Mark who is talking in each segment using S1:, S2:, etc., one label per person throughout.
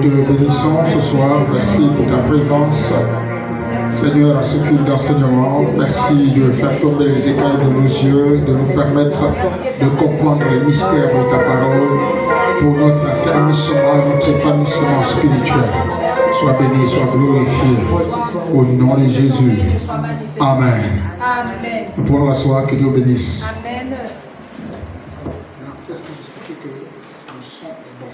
S1: te bénissons ce soir. Merci pour ta présence. Seigneur, à ce culte d'enseignement, merci de faire tomber les écailles de nos yeux, de nous permettre de comprendre les mystères de ta parole pour notre affermissement, notre épanouissement spirituel. Sois béni, sois glorifié. Au nom de Jésus. Amen.
S2: Amen.
S1: Nous pourrons l'asseoir, que Dieu bénisse.
S2: Amen.
S1: Qu'est-ce qui justifie que le son est bon?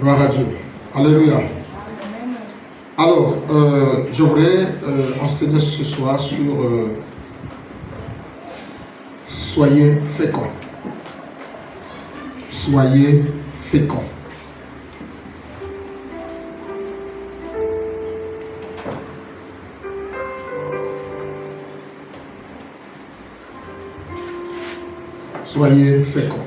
S1: Gloire à Dieu. Alléluia.
S2: Amen.
S1: Alors, je voudrais enseigner ce soir sur soyez féconds. Soyez féconds. Soyez féconds.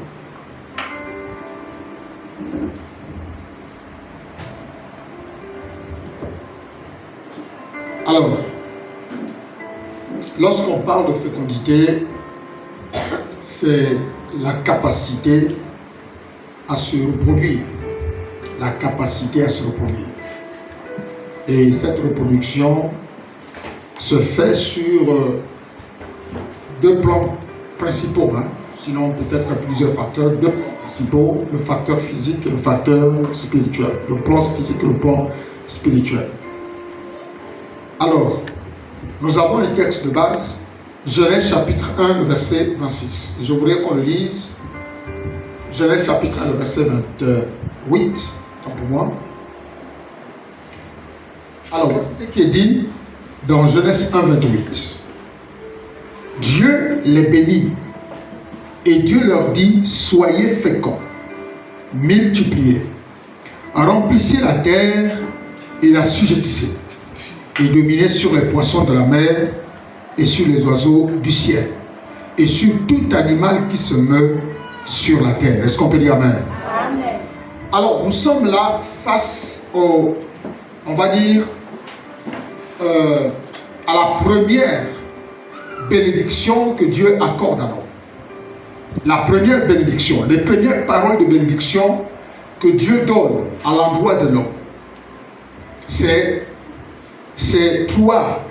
S1: Alors, lorsqu'on parle de fécondité, c'est la capacité à se reproduire. La capacité à se reproduire. Et cette reproduction se fait sur deux plans principaux. Sinon, peut-être plusieurs facteurs. Deux plans principaux, le facteur physique et le facteur spirituel. Le plan physique et le plan spirituel. Alors, nous avons un texte de base, Genèse chapitre 1, le verset 26. Je voudrais qu'on le lise. Genèse chapitre 1, le verset 28, tant pour moi. Alors, voici ce qui est dit dans Genèse 1, 28. Dieu les bénit et Dieu leur dit, soyez féconds, multipliez, remplissez la terre et la sujettissez, et dominez sur les poissons de la mer et sur les oiseaux du ciel, et sur tout animal qui se meut sur la terre. Est-ce qu'on peut dire Amen?
S2: Amen.
S1: Alors, nous sommes là face au, on va dire, à la première bénédiction que Dieu accorde à l'homme. La première bénédiction, les premières paroles de bénédiction que Dieu donne à l'endroit de l'homme. C'est trois,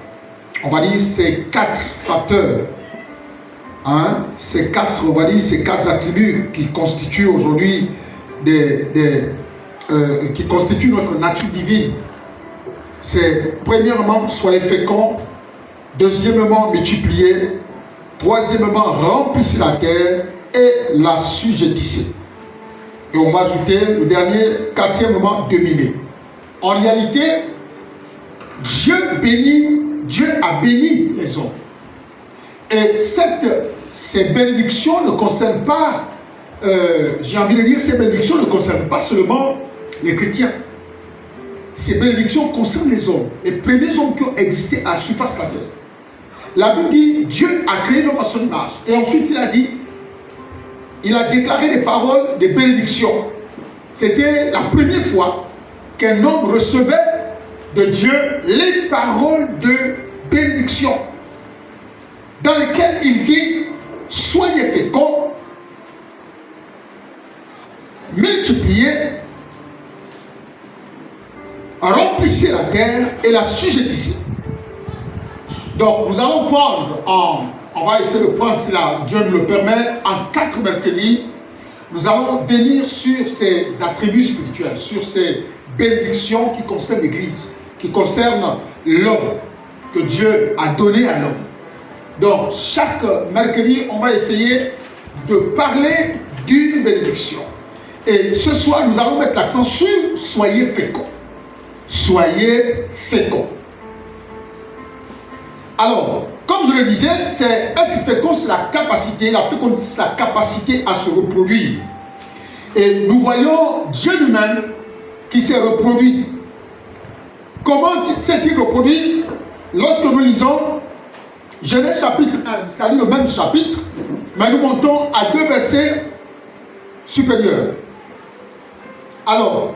S1: on va dire, ces quatre facteurs. Ces quatre, on va dire, ces quatre attributs qui constituent aujourd'hui qui constituent notre nature divine. C'est premièrement, soyez féconds. Deuxièmement, multipliez. Troisièmement, remplissez la terre et la sujettissez. Et on va ajouter le dernier, quatrièmement, dominer. En réalité, Dieu a béni les hommes. Et ces bénédictions ne concernent pas, j'ai envie de dire, ces bénédictions ne concernent pas seulement les chrétiens. Ces bénédictions concernent les hommes, les premiers hommes qui ont existé à la surface de la terre. La Bible dit, Dieu a créé l'homme à son image. Et ensuite, il a déclaré des paroles de bénédiction. C'était la première fois qu'un homme recevait de Dieu les paroles de bénédiction, dans lesquelles il dit, soyez féconds, multipliez, remplissez la terre et la sujettissez. Donc, nous allons prendre, on va essayer de prendre, si Dieu nous le permet, en 4 mercredis, nous allons venir sur ces attributs spirituels, sur ces bénédictions qui concernent l'Église, qui concernent l'homme, que Dieu a donné à l'homme. Donc, chaque mercredi, on va essayer de parler d'une bénédiction. Et ce soir, nous allons mettre l'accent sur soyez féconds. Soyez féconds. Alors, comme je le disais, être fécond, c'est la capacité, la fécondité, c'est la capacité à se reproduire. Et nous voyons Dieu lui-même qui s'est reproduit. Comment s'est-il reproduit? Lorsque nous lisons Genèse chapitre 1, c'est-à-dire le même chapitre, mais nous montons à 2 versets supérieurs. Alors,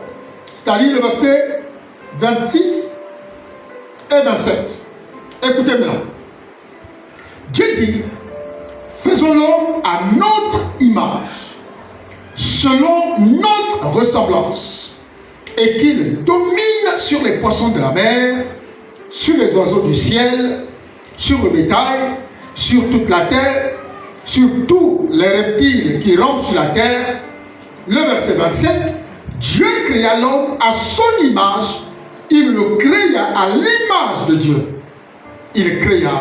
S1: c'est-à-dire le verset 26 et 27. Écoutez maintenant. Dieu dit, faisons l'homme à notre image, selon notre ressemblance, et qu'il domine sur les poissons de la mer, sur les oiseaux du ciel, sur le bétail, sur toute la terre, sur tous les reptiles qui rampent sur la terre. Le verset 27, Dieu créa l'homme à son image, il le créa à l'image de Dieu. Il créa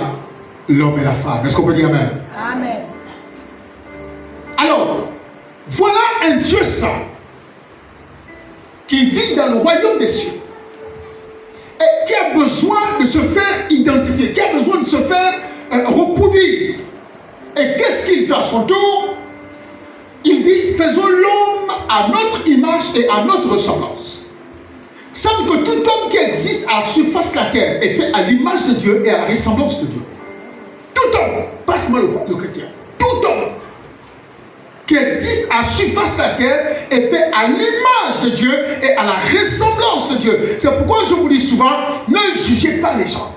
S1: l'homme et la femme. Est-ce qu'on peut dire amen?
S2: Amen.
S1: Alors, voilà un Dieu saint qui vit dans le royaume des cieux et qui a besoin de se faire identifier, qui a besoin de se faire reproduire. Et qu'est-ce qu'il fait à son tour? Il dit, faisons l'homme à notre image et à notre ressemblance. Savez que tout homme qui existe à la surface de la terre est fait à l'image de Dieu et à la ressemblance de Dieu. Tout homme, pas seulement le chrétien, tout homme qui existe à la surface de la terre est fait à l'image de Dieu et à la ressemblance de Dieu. C'est pourquoi je vous dis souvent, ne jugez pas les gens.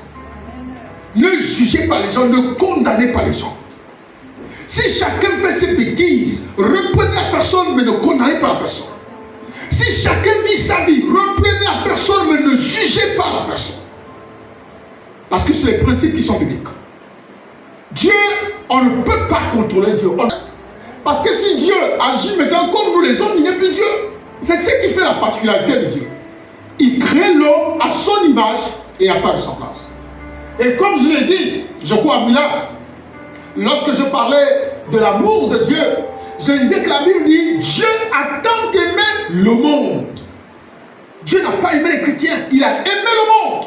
S1: Ne jugez pas les gens, ne condamnez pas les gens. Si chacun fait ses bêtises, reprenez la personne, mais ne condamnez pas la personne. Si chacun vit sa vie, reprenez la personne, mais ne jugez pas la personne. Parce que c'est les principes qui sont bibliques. Dieu, on ne peut pas contrôler Dieu. Parce que si Dieu agit maintenant comme nous les hommes, il n'est plus Dieu. C'est ce qui fait la particularité de Dieu. Il crée l'homme à son image et à sa ressemblance. Et comme je l'ai dit, je crois à Mila, lorsque je parlais de l'amour de Dieu, je disais que la Bible dit, Dieu a tant aimé le monde. Dieu n'a pas aimé les chrétiens, il a aimé le monde.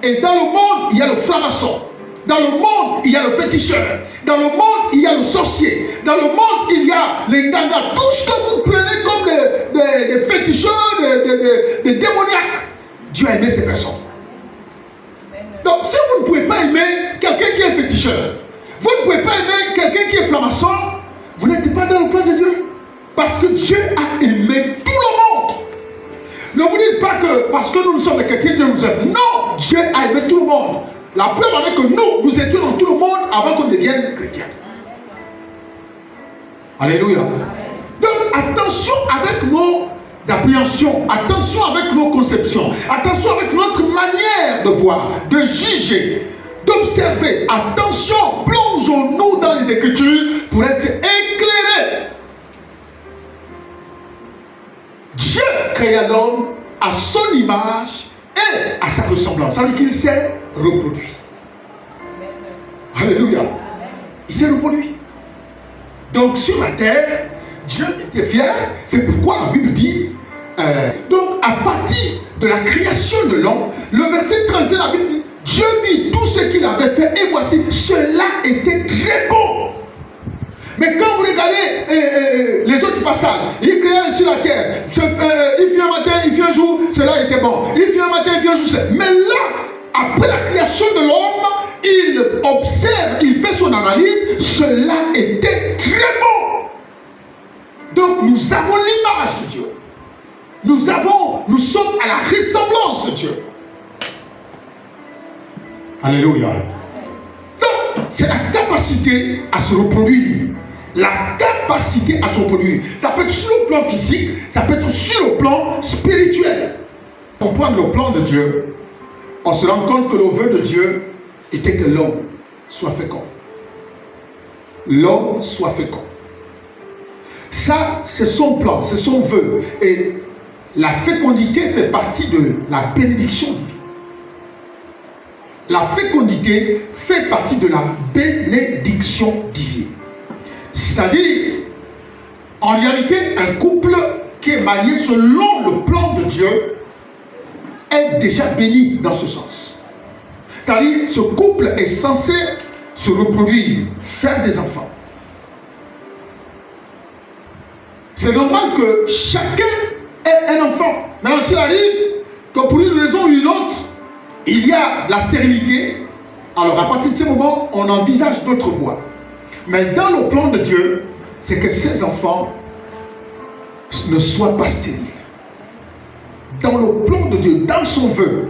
S1: Et dans le monde, il y a le franc-maçon. Dans le monde, il y a le féticheur. Dans le monde, il y a le sorcier. Dans le monde, il y a les gangas. Tout ce que vous prenez comme des féticheurs, des démoniaques. Dieu a aimé ces personnes. Donc, si vous ne pouvez pas aimer quelqu'un qui est féticheur, vous ne pouvez pas aimer quelqu'un qui est franc-maçon, vous n'êtes pas dans le plan de Dieu. Parce que Dieu a aimé tout le monde. Ne vous dites pas que parce que nous sommes des chrétiens, Dieu nous aime. Non, Dieu a aimé tout le monde. La preuve en est que nous étions dans tout le monde avant qu'on devienne chrétiens. Alléluia. Donc attention avec nos appréhensions, attention avec nos conceptions, attention avec notre manière de voir, de juger, d'observer. Attention, plongeons-nous dans les Écritures pour être éclairés. Dieu créa l'homme à son image et à sa ressemblance. Ça veut dire qu'il s'est reproduit. Alléluia. Il s'est reproduit. Donc sur la terre, Dieu était fier. C'est pourquoi la Bible dit, donc à partir de la création de l'homme, le verset 31, la Bible dit, Dieu vit tout ce qu'il avait fait et voici, cela était très bon. Mais quand vous regardez les autres passages, il créa sur la terre, il fit un matin, il fit un jour, cela était bon. Il fit un matin, il fit un jour, mais là, après la création de l'homme, il observe, il fait son analyse, cela était très bon. Donc nous avons l'image de Dieu. Nous sommes à la ressemblance de Dieu. Alléluia. Donc, c'est la capacité à se reproduire. La capacité à se reproduire. Ça peut être sur le plan physique, ça peut être sur le plan spirituel. Comprendre le plan de Dieu, on se rend compte que le vœu de Dieu était que l'homme soit fécond. L'homme soit fécond. Ça, c'est son plan, c'est son vœu. Et la fécondité fait partie de la bénédiction divine. La fécondité fait partie de la bénédiction divine. C'est-à-dire, en réalité, un couple qui est marié selon le plan de Dieu est déjà béni dans ce sens. C'est-à-dire, ce couple est censé se reproduire, faire des enfants. C'est normal que chacun ait un enfant. Maintenant, s'il arrive que pour une raison ou une autre, il y a la stérilité, alors à partir de ce moment, on envisage d'autres voies. Mais dans le plan de Dieu, c'est que ces enfants ne soient pas stériles. Dans le plan de Dieu, dans son vœu,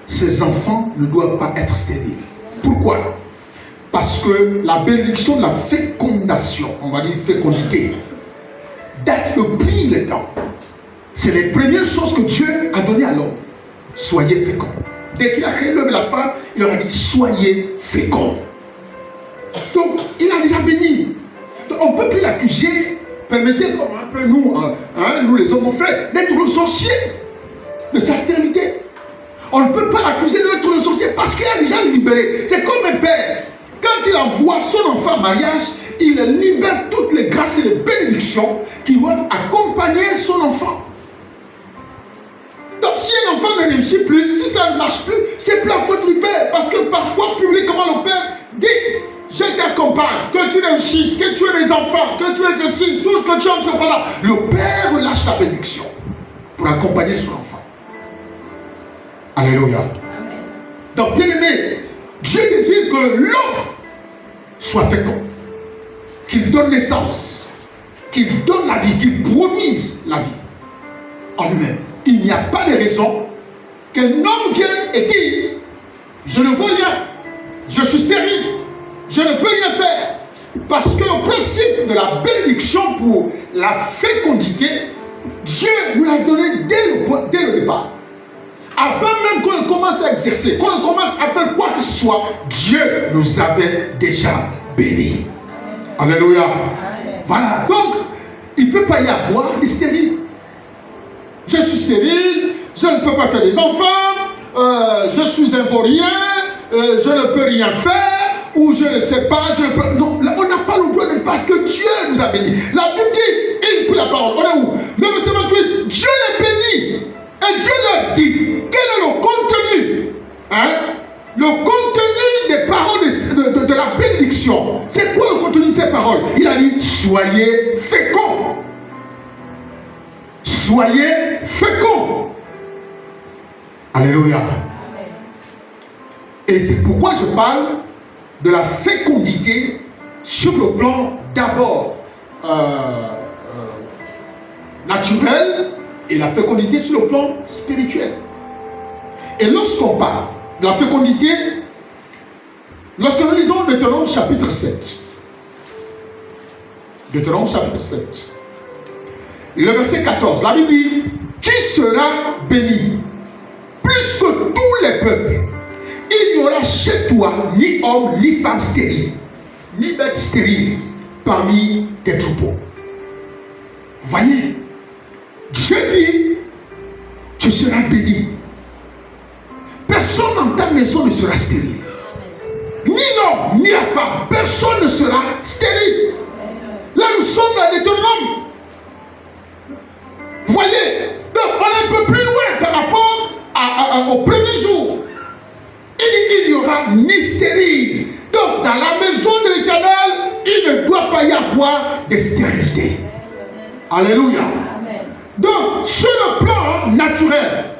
S1: ces enfants ne doivent pas être stériles. Pourquoi? Parce que la bénédiction de la fécondation, on va dire fécondité, date depuis le temps. C'est les premières choses que Dieu a données à l'homme. Soyez féconds. Dès qu'il a créé l'homme et la femme, il leur a dit soyez féconds. Donc, il a déjà béni. Donc, on ne peut plus l'accuser. Permettez, comme un peu nous, nous les hommes ont fait, d'être le sorcier de sa stérilité. On ne peut pas l'accuser d'être le sorcier parce qu'il a déjà libéré. C'est comme un père. Quand il envoie son enfant en mariage, il libère toutes les grâces et les bénédictions qui doivent accompagner son enfant. Donc si un enfant ne réussit plus, si ça ne marche plus, c'est plus la faute du père. Parce que parfois, publiquement, le père dit, je t'accompagne, que tu réussisses, que tu aies des enfants, que tu aies ceci, tout ce que tu entreprendras. Le père relâche la bénédiction pour accompagner son enfant. Alléluia. Amen. Donc, bien aimé, Dieu désire que l'homme soit fécond, qu'il donne naissance, qu'il donne la vie, qu'il produise la vie en lui-même. Il n'y a pas de raison qu'un homme vienne et dise je ne veux rien, je suis stérile, je ne peux rien faire. Parce que le principe de la bénédiction pour la fécondité, Dieu nous l'a donné dès le départ. Avant même qu'on ne commence à exercer, qu'on ne commence à faire quoi que ce soit, Dieu nous avait déjà bénis. Alléluia. Amen. Voilà. Donc, il ne peut pas y avoir des stériles. Je suis stérile, je ne peux pas faire des enfants, je suis un vaurien, je ne peux rien faire, ou je ne sais pas, je ne peux... Non, là, on n'a pas le droit de... Parce que Dieu nous a bénis. La Bible dit, et il prit la parole, on est où? Le verset 28, Dieu les bénit. Et Dieu leur dit, quel est le contenu? Le contenu des paroles de la bénédiction. C'est quoi le contenu de ces paroles? Il a dit, soyez féconds. Soyez féconds. Alléluia. Amen. Et c'est pourquoi je parle de la fécondité sur le plan d'abord naturel et la fécondité sur le plan spirituel. Et lorsqu'on parle de la fécondité, lorsque nous lisons Deutéronome chapitre 7, Deutéronome chapitre 7, le verset 14, la Bible dit, tu seras béni plus que tous les peuples. Il n'y aura chez toi ni homme, ni femme stérile, ni bête stérile parmi tes troupeaux. Voyez, Dieu dit, tu seras béni. Personne dans ta maison ne sera stérile. Ni l'homme, ni la femme, personne ne sera stérile. Là, nous sommes dans Deutéronome. Voyez, donc on est un peu plus loin par rapport au premier jour. Il n'y aura ni stérile. Donc, dans la maison de l'Éternel, il ne doit pas y avoir de stérilité. Alléluia. Amen. Donc, sur le plan naturel,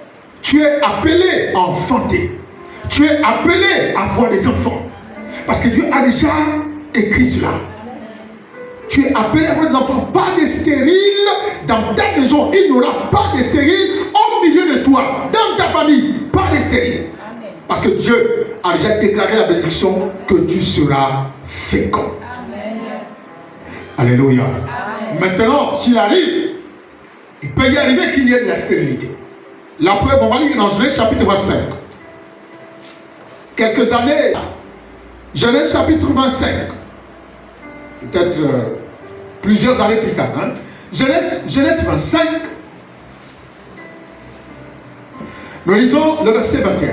S1: tu es appelé à enfanter. Tu es appelé à avoir des enfants. Parce que Dieu a déjà écrit cela. Tu es appelé à avoir des enfants, pas de stériles dans ta maison. Il n'y aura pas de stériles au milieu de toi, dans ta famille, pas de stériles. Parce que Dieu a déjà déclaré la bénédiction que tu seras fécond. Amen. Alléluia. Amen. Maintenant, s'il arrive, il peut y arriver qu'il y ait de la stérilité. La preuve, on va lire dans Genèse chapitre 25. Quelques années, Genèse chapitre 25. Peut-être plusieurs années plus tard. Genèse 25. Nous lisons le verset 21.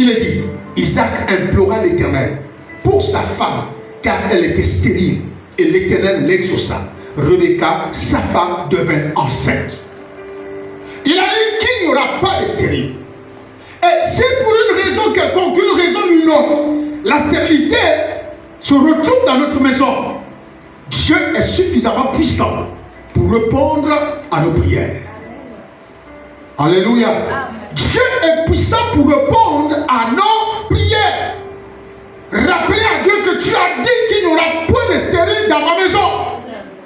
S1: Il est dit, Isaac implora l'Éternel pour sa femme, car elle était stérile, et l'Éternel l'exauça. Rebecca, sa femme, devint enceinte. Il a dit qu'il n'y aura pas de stérile. Et c'est pour une raison quelconque, une raison ou une autre, la stérilité se retrouve dans notre maison. Dieu est suffisamment puissant pour répondre à nos prières. Alléluia. Dieu est puissant pour répondre à nos prières. Rappelez à Dieu que tu as dit qu'il n'y aura point de stérile dans ma maison.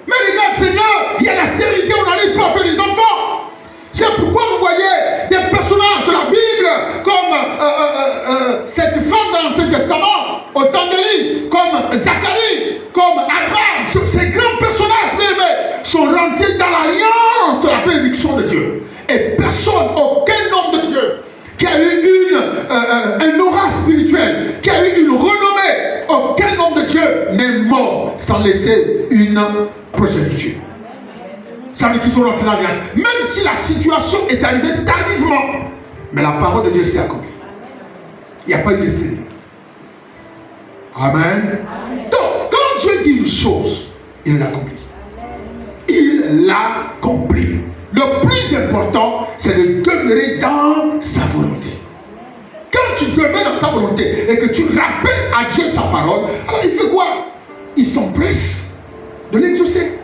S1: Mais regarde Seigneur, il y a la stérilité, on n'arrive pas à faire des enfants. C'est pourquoi vous voyez des personnages de la Bible comme cette femme dans l'Ancien Testament, au temps d'Élie. la bénédiction de Dieu. Et personne, aucun homme de Dieu qui a eu un aura spirituel, qui a eu une renommée, aucun homme de Dieu n'est mort sans laisser une progéniture. Ça veut dire qu'ils sont rentrés dans l'alliance. Même si la situation est arrivée tardivement, mais la parole de Dieu s'est accomplie. Il n'y a pas eu de stérile. Amen. Donc, quand Dieu dit une chose, il l'accomplit. Il l'accomplit. Le plus important, c'est de demeurer dans sa volonté. Quand tu demeures dans sa volonté et que tu rappelles à Dieu sa parole, alors il fait quoi? Il s'empresse de l'exaucer.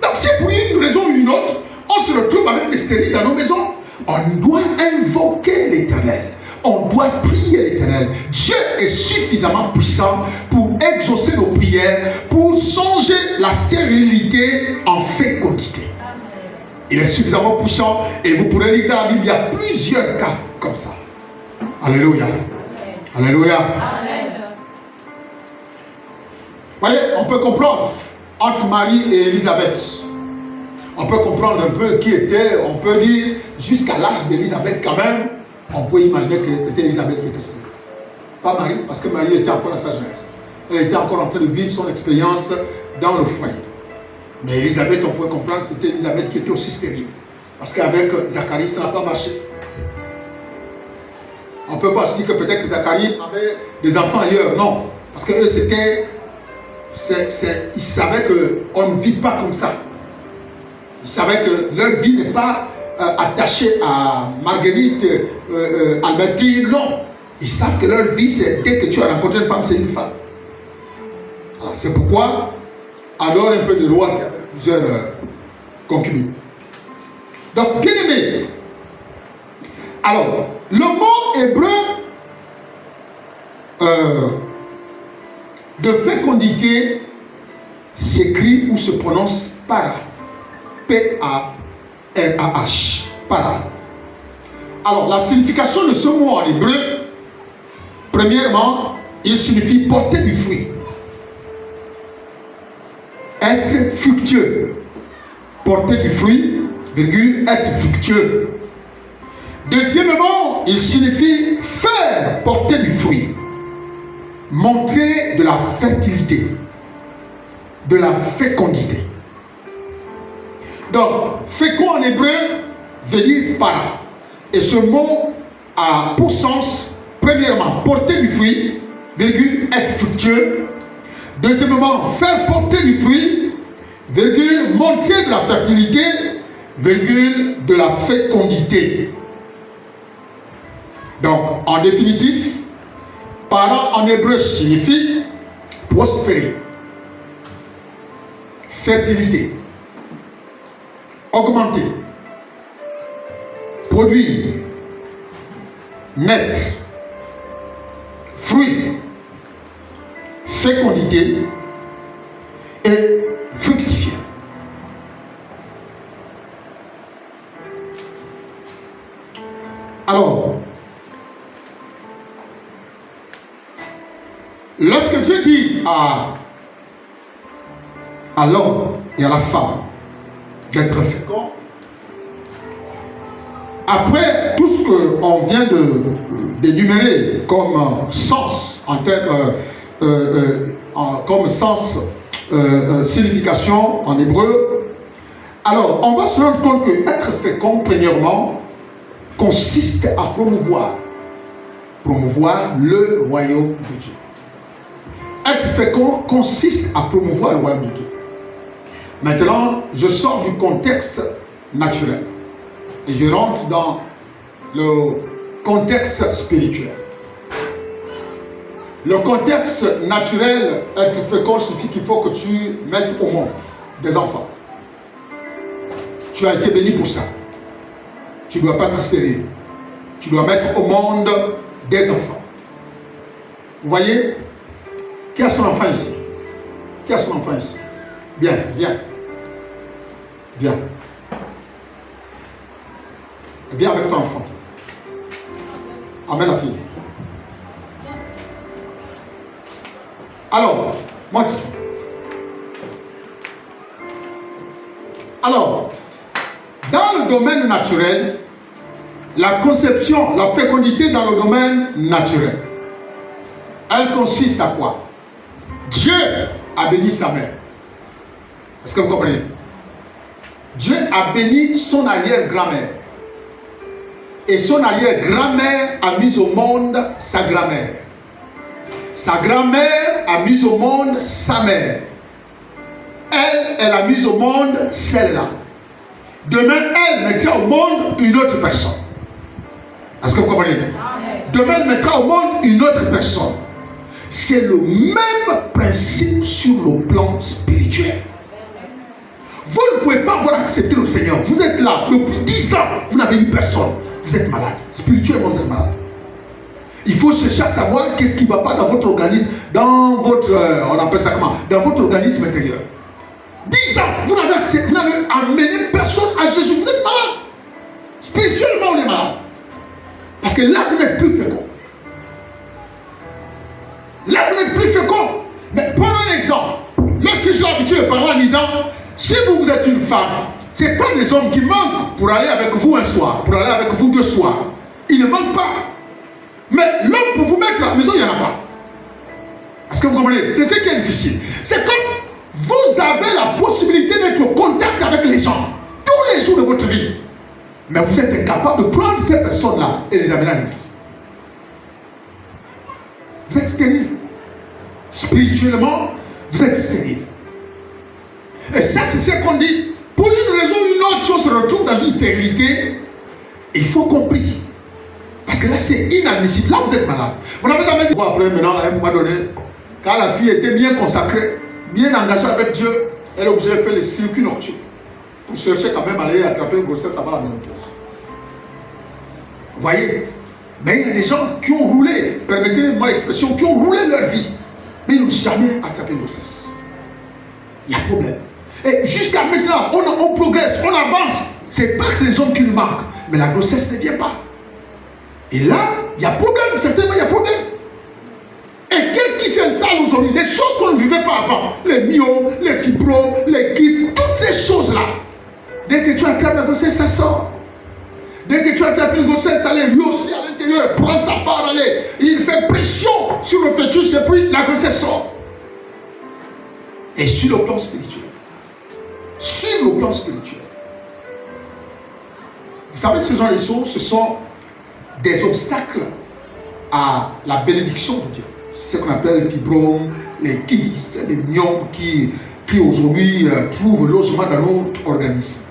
S1: Donc si pour une raison ou une autre, on se retrouve avec les stériles dans nos maisons, on doit invoquer l'Éternel. On doit prier l'Éternel. Dieu est suffisamment puissant pour exaucer nos prières, pour changer la stérilité en fécondité. Il est suffisamment puissant et vous pourrez lire dans la Bible, il y a plusieurs cas comme ça. Alléluia. Alléluia. Amen. Voyez, on peut comprendre entre Marie et Élisabeth. On peut comprendre un peu qui était, on peut dire jusqu'à l'âge d'Élisabeth quand même. On peut imaginer que c'était Élisabeth qui était stérile. Pas Marie, parce que Marie était encore à sa jeunesse. Elle était encore en train de vivre son expérience dans le foyer. Mais Élisabeth, on pouvait comprendre que c'était Élisabeth qui était aussi stérile. Parce qu'avec Zacharie, ça n'a pas marché. On ne peut pas se dire que peut-être que Zacharie avait des enfants ailleurs. Non. Parce qu'eux, ils savaient qu'on ne vit pas comme ça. Ils savaient que leur vie n'est pas attachée à Marguerite, Albertine. Non. Ils savent que leur vie, c'est dès que tu as rencontré une femme, c'est une femme. Alors, c'est pourquoi, alors un peu de roi qui avait plusieurs concubines. Donc, bien aimé, alors, le mot hébreu de fécondité s'écrit ou se prononce para. P-A-R-A-H. Para. Alors, la signification de ce mot en hébreu, premièrement, il signifie porter du fruit. Être fructueux. Porter du fruit, virgule, être fructueux. Deuxièmement, il signifie faire porter du fruit. Montrer de la fertilité. De la fécondité. Donc, fécond en hébreu veut dire para. Et ce mot a pour sens, premièrement, porter du fruit, virgule, être fructueux. Deuxièmement, faire porter du fruit, virgule, montrer de la fertilité, virgule, de la fécondité. Donc, en définitif, para en hébreu signifie prospérer, fertilité, augmenter, produire, naître, fruit, fécondité et fructifier. Alors, lorsque Dieu dit à l'homme et à la femme d'être fécond, après tout ce qu'on vient d'énumérer comme sens, comme sens, signification en hébreu, alors on va se rendre compte que être fécond, premièrement, consiste à promouvoir le royaume de Dieu. Être fécond consiste à promouvoir le royaume de Dieu. Maintenant, je sors du contexte naturel et je rentre dans le contexte spirituel. Le contexte naturel, être fécond signifie qu'il faut que tu mettes au monde des enfants. Tu as été béni pour ça. Tu ne dois pas te stérile. Tu dois mettre au monde des enfants. Vous voyez? Qui a son enfant ici? Qui a son enfant ici? Bien, viens. Viens. Viens avec ton enfant. Amène la fille. Alors, monte. Alors, Dans le domaine naturel, la conception, la fécondité dans le domaine naturel, elle consiste à quoi? Dieu a béni sa mère. Est-ce que vous comprenez? Dieu a béni son arrière-grand-mère. Et son arrière-grand-mère a mis au monde sa grand-mère. Sa grand-mère a mis au monde sa mère. Elle a mis au monde celle-là. Demain, elle mettra au monde une autre personne. Est-ce que vous comprenez? Demain, elle mettra au monde une autre personne. C'est le même principe sur le plan spirituel. Vous ne pouvez pas avoir accepté le Seigneur. Vous êtes là depuis 10 ans, vous n'avez eu personne. Vous êtes malade. Spirituellement, vous êtes malade. Il faut chercher à savoir qu'est-ce qui ne va pas dans votre organisme, dans votre, on appelle ça comment? Dans votre organisme intérieur. 10 ans, vous n'avez amené personne à Jésus. Vous êtes malade. Spirituellement, on est malade. Parce que là, vous n'êtes plus fécond. Là, vous n'êtes plus fécond. Mais prenons un exemple. Lorsque j'ai l'habitude de parler en disant, si vous êtes une femme, ce n'est pas des hommes qui manquent pour aller avec vous un soir, pour aller avec vous 2 soirs. Ils ne manquent pas. Mais l'homme pour vous mettre à la maison, il n'y en a pas. Est-ce que vous comprenez? C'est ce qui est difficile. C'est comme vous avez la possibilité d'être au contact avec les gens tous les jours de votre vie. Mais vous êtes incapable de prendre ces personnes-là et les amener à l'église. Vous êtes stérile. Spirituellement, vous êtes stérile. Et ça, c'est ce qu'on dit. Pour une raison ou une autre, si on se retrouve dans une stérilité, il faut comprendre. Parce que là, c'est inadmissible. Là, vous êtes malade. Vous n'avez jamais vu quoi après, maintenant, à un moment donné, quand la fille était bien consacrée, bien engagée avec Dieu, elle a obligé de faire les circuits nocturnes pour chercher quand même à aller attraper une grossesse avant la ménopause. Vous voyez? Mais il y a des gens qui ont roulé, permettez-moi l'expression, qui ont roulé leur vie, mais ils n'ont jamais attrapé une grossesse. Il y a problème. Et jusqu'à maintenant, on progresse, on avance. C'est pas que c'est les hommes qui nous manquent, mais la grossesse ne vient pas. Et là, il y a problème, certainement il y a problème. Et qu'est-ce qui s'installe aujourd'hui? Les choses qu'on ne vivait pas avant, les myomes, les fibros, les kystes, toutes ces choses-là. Dès que tu attrapes la grossesse, ça sort. Dès que tu attrapes une grossesse, ça lui aussi à l'intérieur, elle prend sa part, allez. Il fait pression sur le fœtus et puis la grossesse sort. Et sur le plan spirituel, vous savez, ce genre de choses, ce sont des obstacles à la bénédiction de Dieu. Ce qu'on appelle les fibromes, les kystes, les myomes qui aujourd'hui trouvent logement dans notre organisme.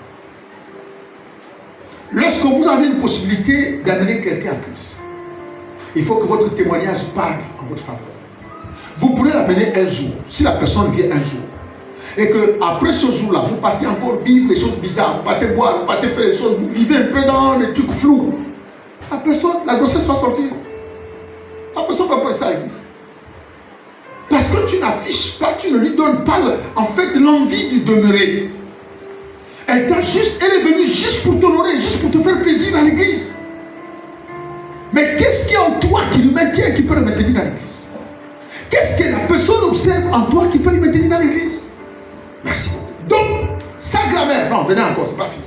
S1: Lorsque vous avez une possibilité d'amener quelqu'un à Christ, il faut que votre témoignage parle en votre faveur. Vous pourrez l'amener un jour, si la personne vient un jour. Et qu'après ce jour-là, vous partez encore vivre les choses bizarres, vous partez boire, vous partez faire les choses, vous vivez un peu dans des trucs flous. La grossesse va sortir. La personne va pas rester à l'église. Parce que tu n'affiches pas, tu ne lui donnes pas en fait l'envie de demeurer. Elle est venue juste pour t'honorer, juste pour te faire plaisir dans l'église. Mais qu'est-ce qu'il y a en toi qui lui maintient, qui peut le maintenir dans l'église? Qu'est-ce que la personne observe en toi qui peut le maintenir dans l'église? Merci beaucoup. Donc, sa grand-mère, non, venez encore, c'est pas fini.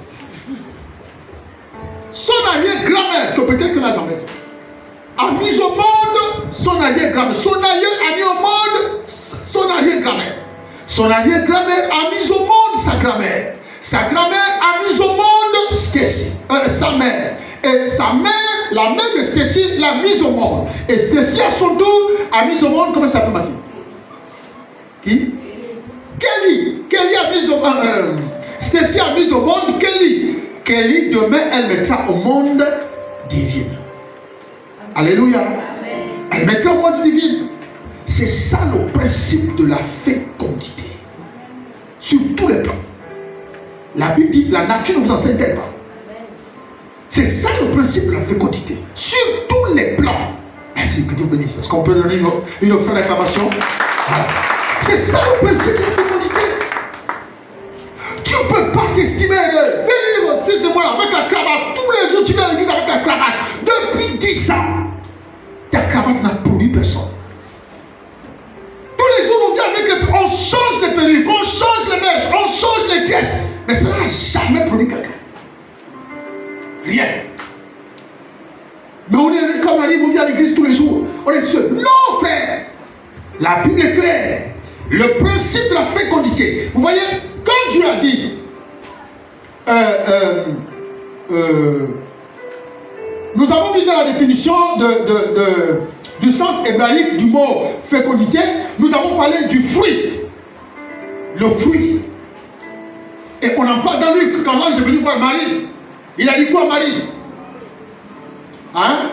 S1: Son arrière-grand-mère, que peut-être qu'elle n'a jamais fait, a mis au monde son arrière-grand-mère. Son arrière a mis au monde son arrière-grand-mère. Son arrière-grand-mère a mis au monde sa grand-mère. Sa grand-mère a mis au monde sa mère. Et sa mère, la mère de Stécie, l'a mise au monde. Et Stécie, à son tour, a mis au monde, comment s'appelle ma fille? Qui? Kelly a mis au monde. Stécie a mis au monde Kelly. Kelly, demain, elle mettra au monde divine. Alléluia. Amen. Elle mettra au monde divine. C'est ça le principe de la fécondité. Sur tous les plans. La Bible dit la nature ne vous enseigne pas. C'est ça le principe de la fécondité. Sur tous les plans. Merci, que Dieu bénisse. Est-ce qu'on peut donner une offrande d'acclamation? Voilà. C'est ça le principe de la fécondité. Tu ne peux pas t'estimer venir, c'est moi avec la cravate. Tous les jours, tu viens à l'église avec la cravate. Depuis 10 ans, ta cravate n'a produit personne. Tous les jours, on vient avec on change les perruques, on change les mèches, on change les pièces. Mais ça n'a jamais produit quelqu'un. Rien. Mais on est, comme on dit, vous venez à l'église tous les jours. On est seul. Non, frère. La Bible est claire. Le principe de la fécondité. Vous voyez, quand Dieu a dit, nous avons vu dans la définition du sens hébraïque du mot fécondité, nous avons parlé du fruit. Le fruit. Et on en parle dans Luc, quand l'ange est venu voir Marie. Il a dit quoi, Marie? Hein?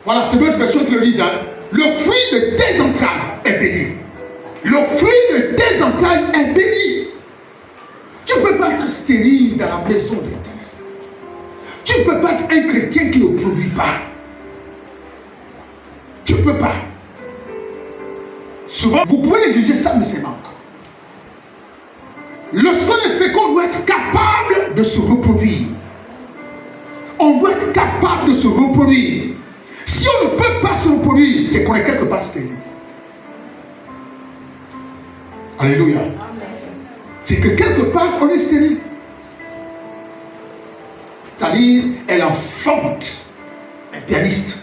S1: Voilà, c'est d'autres versions qui le disent. Hein? Le fruit de tes entrailles est béni. Le fruit de tes entrailles est béni. Tu ne peux pas être stérile dans la maison de l'Éternel. Tu ne peux pas être un chrétien qui ne produit pas. Tu ne peux pas. Souvent, vous pouvez négliger ça, mais c'est manque. Lorsqu'on est fécond, on doit être capable de se reproduire. On doit être capable de se reproduire. Si on ne peut pas se reproduire, c'est qu'on est quelque part stérile. Alléluia. C'est que quelque part, on est stérile. C'est-à-dire, elle enfante un pianiste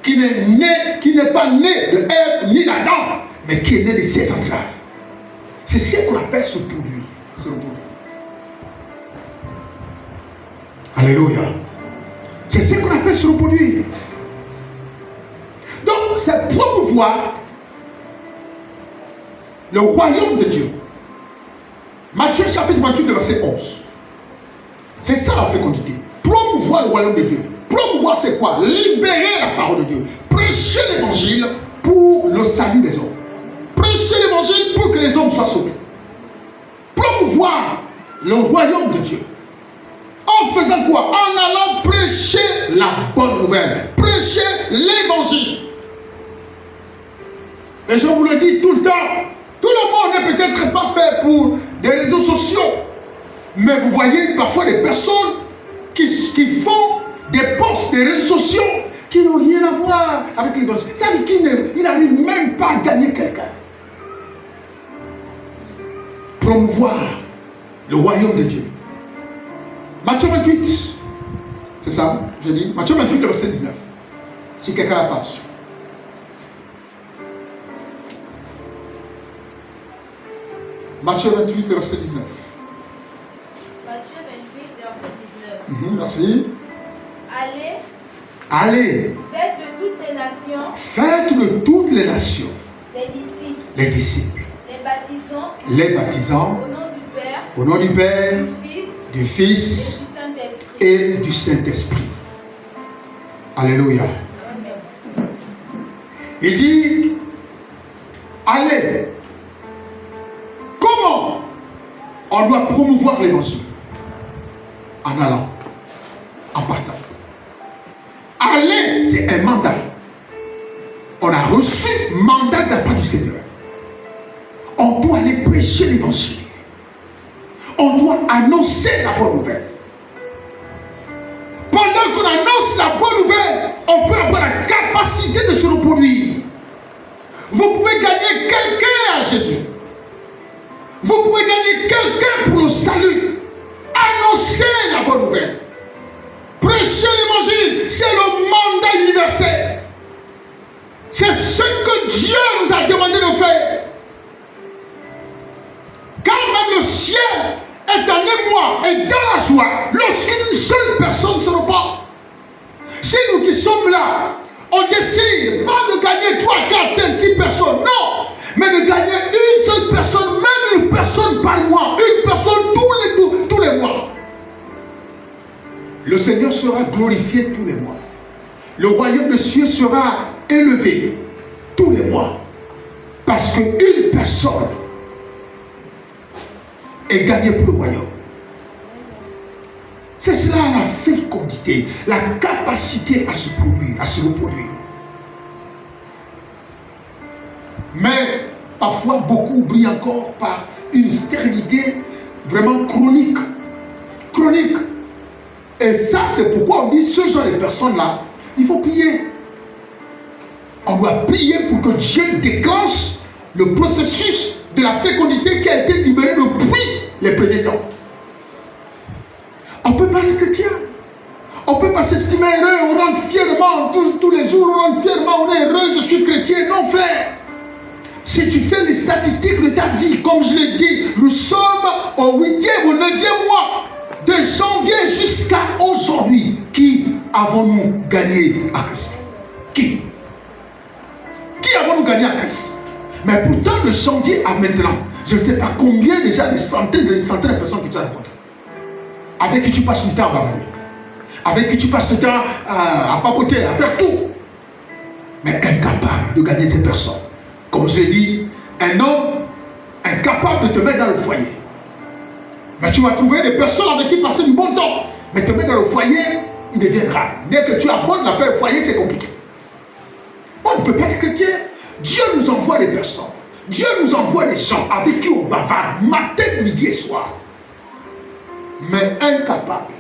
S1: qui n'est pas né de Ève ni d'Adam, mais qui est né de ses entrailles. C'est ce qu'on appelle se produire. Se reproduire. Alléluia. C'est ce qu'on appelle se reproduire. Donc, c'est promouvoir le royaume de Dieu. Matthieu chapitre 28, verset 11. C'est ça la fécondité. Promouvoir le royaume de Dieu. Promouvoir c'est quoi? Libérer la parole de Dieu. Prêcher l'évangile pour le salut des hommes. Prêcher l'évangile pour que les hommes soient sauvés. Promouvoir le royaume de Dieu. En faisant quoi? En allant prêcher la bonne nouvelle. Prêcher l'évangile. Et je vous le dis tout le temps. Tout le monde n'est peut-être pas fait pour des réseaux sociaux. Mais vous voyez parfois des personnes qui font des posts des réseaux sociaux qui n'ont rien à voir avec l'évangile. C'est-à-dire qu'ils n'arrivent même pas à gagner quelqu'un. Promouvoir le royaume de Dieu. Matthieu 28, c'est ça, je dis. Matthieu 28, le verset 19. Si quelqu'un a la page. Matthieu 28, le verset 19.
S2: Matthieu 28, verset 19.
S1: Merci.
S2: Allez. Faites de toutes les nations.
S1: Faites de toutes les nations.
S2: Les disciples.
S1: Les disciples.
S2: Les baptisants.
S1: Au nom du Père. Du Fils. Et du Saint-Esprit. Alléluia.
S2: Amen.
S1: Il dit, allez. Comment on doit promouvoir l'évangile? En allant, en partant. Aller, c'est un mandat. On a reçu mandat de la part du Seigneur. On doit aller prêcher l'évangile. On doit annoncer la bonne nouvelle. Pendant qu'on annonce la bonne nouvelle, on peut avoir la capacité de se reproduire. Vous pouvez gagner quelqu'un à Jésus. Vous pouvez gagner quelqu'un pour le salut. Annoncez la bonne nouvelle. Prêcher l'évangile, c'est le mandat universel. C'est ce que Dieu nous a demandé de faire. Quand même le ciel est en émoi et dans la joie lorsqu'une seule personne se repent. C'est nous qui sommes là. On décide pas de gagner 3, 4, 5, 6 personnes. Non. Mais de gagner une seule personne, même une personne par mois. Une personne tous les mois. Le Seigneur sera glorifié tous les mois. Le royaume des cieux sera élevé tous les mois. Parce qu'une personne est gagnée pour le royaume. C'est cela la fécondité, la capacité à se produire, à se reproduire. Mais parfois beaucoup oublient encore par une stérilité vraiment chronique. Chronique. Et ça, c'est pourquoi on dit ce genre de personnes-là, il faut prier. On doit prier pour que Dieu déclenche le processus de la fécondité qui a été libéré depuis les premiers temps. On ne peut pas être chrétien. On ne peut pas s'estimer heureux, on rentre fièrement, tous les jours on rentre fièrement, on est heureux, je suis chrétien. Non frère, si tu fais les statistiques de ta vie, comme je l'ai dit, nous sommes au 8e, au 9e mois, de janvier jusqu'à aujourd'hui. Qui avons-nous gagné à Christ? Qui avons-nous gagné à Christ? Mais pourtant, de janvier à maintenant, je ne sais pas combien déjà des centaines de personnes que tu as rencontrées, avec qui tu passes du temps à bavarder, avec qui tu passes du temps à papoter, à faire tout, mais incapable de gagner ces personnes. Comme je l'ai dit, un homme incapable de te mettre dans le foyer. Mais tu vas trouver des personnes avec qui passer du bon temps, mais te mettre dans le foyer, il deviendra. Dès que tu abordes l'affaire du foyer, c'est compliqué. On ne peut pas être chrétien. Dieu nous envoie des personnes. Dieu nous envoie des gens avec qui on bavarde matin, midi et soir. Mais incapable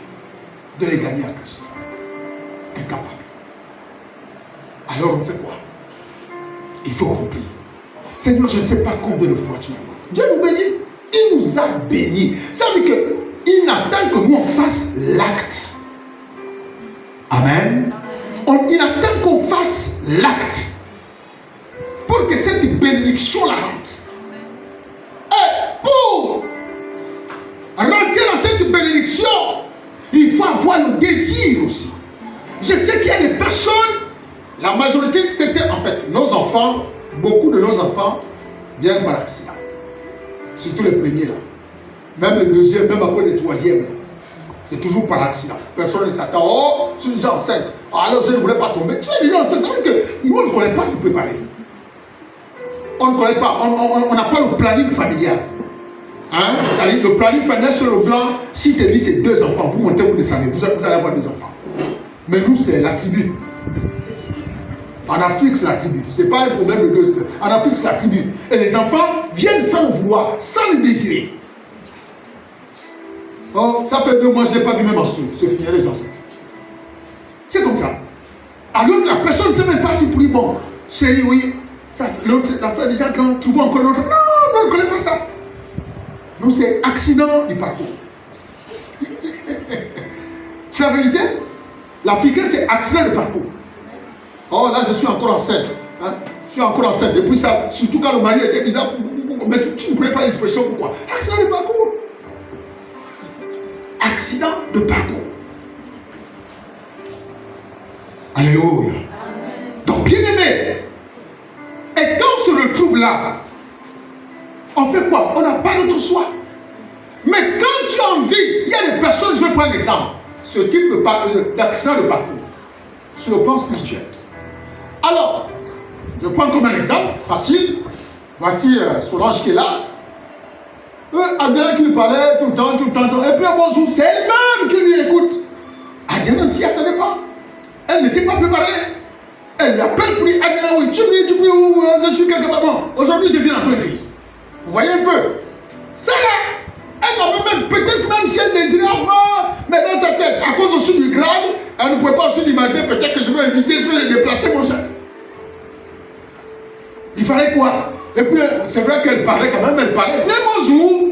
S1: de les gagner à Christ. Incapable. Alors on fait quoi? Il faut compris. Seigneur, je ne sais pas combien de fois tu m'as dit. Dieu nous bénit. Il nous a bénis. Ça veut dire qu'il attend que nous on fasse l'acte. Amen. Il attend qu'on fasse l'acte pour que cette bénédiction la rentre. Et pour rentrer dans cette bénédiction, il faut avoir le désir aussi. Je sais qu'il y a des personnes, la majorité, c'était en fait nos enfants, beaucoup de nos enfants viennent par accident. Surtout les premiers là. Même le deuxième, même après le troisième. C'est toujours par accident. Personne ne s'attend. Oh, je suis déjà enceinte. Alors je ne voulais pas tomber. Tu es déjà enceinte. Ça veut dire que nous, on ne connaît pas se préparer. On ne connaît pas. On n'a pas le planning familial. Hein? Le planning familial sur le blanc, si tu dis c'est 2 enfants, vous montez, vous descendez. Vous allez avoir 2 enfants. Mais nous, c'est la tribu. En Afrique, c'est la tribu. Ce n'est pas un problème de 2. En Afrique, c'est la tribu. Et les enfants viennent sans le vouloir, sans le désirer. Oh, ça fait 2 mois, je n'ai pas vu même en dessous. C'est fini, les gens. C'est comme ça. Alors que la personne ne sait même pas si pour lui, bon, chérie, oui, l'autre, la frère déjà grand, tu vois encore l'autre. Non, on ne connaît pas ça. Non, c'est accident du parcours. C'est la vérité. L'Africain, c'est accident de parcours. Oh, là, je suis encore enceinte. Hein? Je suis encore enceinte. Depuis ça, surtout quand le mari était bizarre. Mais tu ne connais pas l'expression, pourquoi? Accident de parcours. Accident de parcours. Alléluia. Donc, bien aimé, et quand on se retrouve là, on fait quoi? On n'a pas notre choix. Mais quand tu as envie, il y a des personnes, je vais prendre l'exemple, ce type d'accident de parcours, sur le plan spirituel. Alors, je prends comme un exemple facile. Voici Solange qui est là. Adriana qui lui parlait tout le temps. Et puis un bon jour, c'est elle-même qui lui écoute. Adriana ne s'y attendait pas. Elle n'était pas préparée. Elle lui appelle pour lui, Adriana, oui, tu pries où je suis quelque part. Bon, aujourd'hui, je viens dans l'église. Vous voyez un peu? Ça là, elle n'avait même, peut-être même si elle désirait avoir, mais dans sa tête, à cause aussi du grade, elle ne pouvait pas aussi imaginer, peut-être que je vais inviter, je vais déplacer mon chef. Il fallait quoi? Et puis, c'est vrai qu'elle parlait quand même, elle parlait. Et puis, bonjour,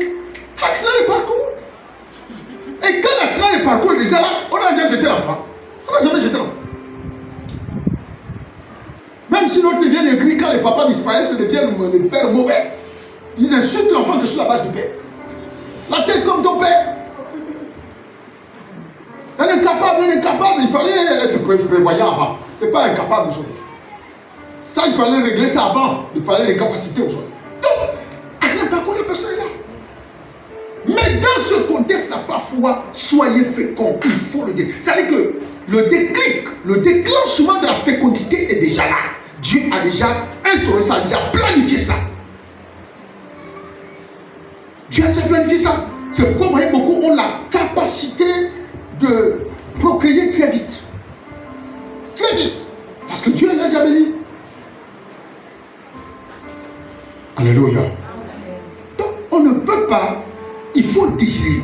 S1: accident de parcours. Et quand l'accident de parcours est déjà là, on a déjà jeté l'enfant. On n'a jamais jeté l'enfant. Même si l'autre devient aigri, quand les papas disparaissent, ils deviennent des pères mauvais. Ils insultent l'enfant que sur la base du père. La tête comme ton père. Elle est incapable, il fallait être prévoyant avant. Ce n'est pas incapable aujourd'hui. Ça, il fallait régler ça avant de parler des capacités aujourd'hui. Donc, accident de parcours, la personne est là. Mais dans ce contexte-là, parfois, soyez féconds, il faut le dire. C'est-à-dire que le déclic, le déclenchement de la fécondité est déjà là. Dieu a déjà instauré ça, a déjà planifié ça. Dieu a déjà planifié ça. C'est pourquoi vous voyez, beaucoup ont la capacité de procréer très vite. Très vite. Parce que Dieu l'a déjà béni. Alléluia. Donc, on ne peut pas, il faut désirer.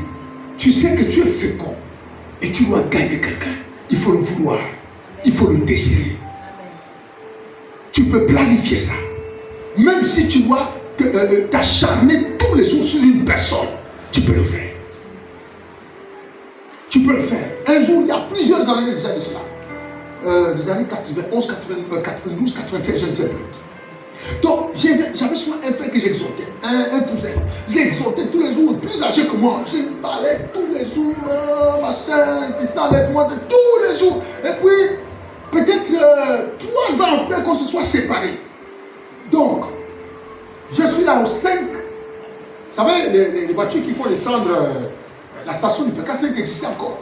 S1: Tu sais que tu es fécond et tu dois gagner quelqu'un. Il faut le vouloir. Il faut le désirer. Tu peux planifier ça. Même si tu dois t'acharner tous les jours sur une personne, tu peux le faire. Tu peux le faire. Un jour, il y a plusieurs années déjà de cela. Les années 91, 92, 93, je ne sais plus. Donc, j'avais souvent un frère que j'exhortais, un cousin. Je l'exhortais tous les jours, plus âgé que moi. Je lui parlais tous les jours, machin, Christian, laisse-moi tous les jours. Et puis, peut-être 3 ans après qu'on se soit séparés. Donc, je suis là au 5. Vous savez, les voitures qui font descendre la station du PK5 existait encore.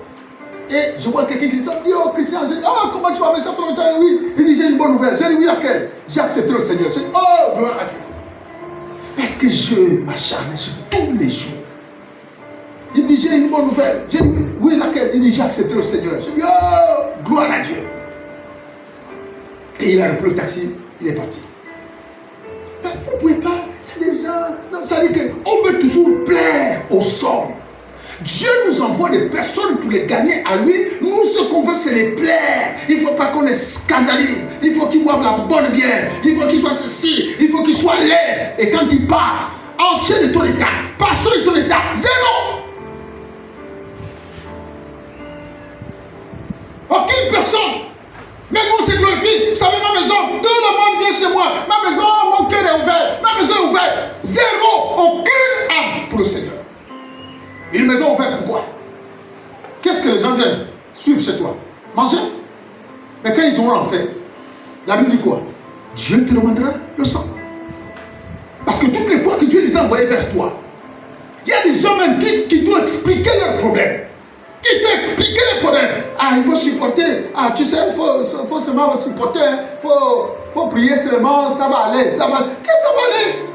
S1: Et je vois quelqu'un qui dit, oh Christian, je dis, oh comment tu vas, mais ça fait longtemps, oui. Il dit, j'ai une bonne nouvelle. J'ai dit, oui, laquelle? J'ai accepté le Seigneur. Je dis, oh, gloire à Dieu. Parce que je m'acharne sur tous les jours. Il dit, j'ai une bonne nouvelle. J'ai dit, oui, laquelle? Il dit, j'ai accepté le Seigneur. Je dis, oh, gloire à Dieu. Et il a repris le taxi, il est parti. Mais vous ne pouvez pas, il y a des gens, non, ça veut dire qu'on veut toujours plaire aux hommes. Dieu nous envoie des personnes pour les gagner à lui. Nous, ce qu'on veut, c'est les plaire. Il ne faut pas qu'on les scandalise. Il faut qu'ils boivent la bonne bière. Il faut qu'ils soient ceci. Il faut qu'ils soient laids. Et quand il part, ancien de ton état, pasteur de ton état, 0. Aucune personne. Mais nous, c'est glorifié. Vous savez, ma maison, tout le monde vient chez moi. Ma maison, mon cœur est ouvert. Ma maison est ouverte. 0. Aucune âme pour le Seigneur. Une maison ouverte, pourquoi? Qu'est-ce que les gens viennent suivre chez toi? Manger? Mais quand ils auront en fait, la Bible dit quoi? Dieu te demandera le sang. Parce que toutes les fois que Dieu les a envoyés vers toi, il y a des gens même qui t'ont expliqué leurs problèmes. Qui t'ont expliqué les problèmes. Ah, il faut supporter. Ah, tu sais, il faut seulement supporter. Il faut prier seulement, ça va aller. Ça va aller. Qu'est-ce que ça va aller?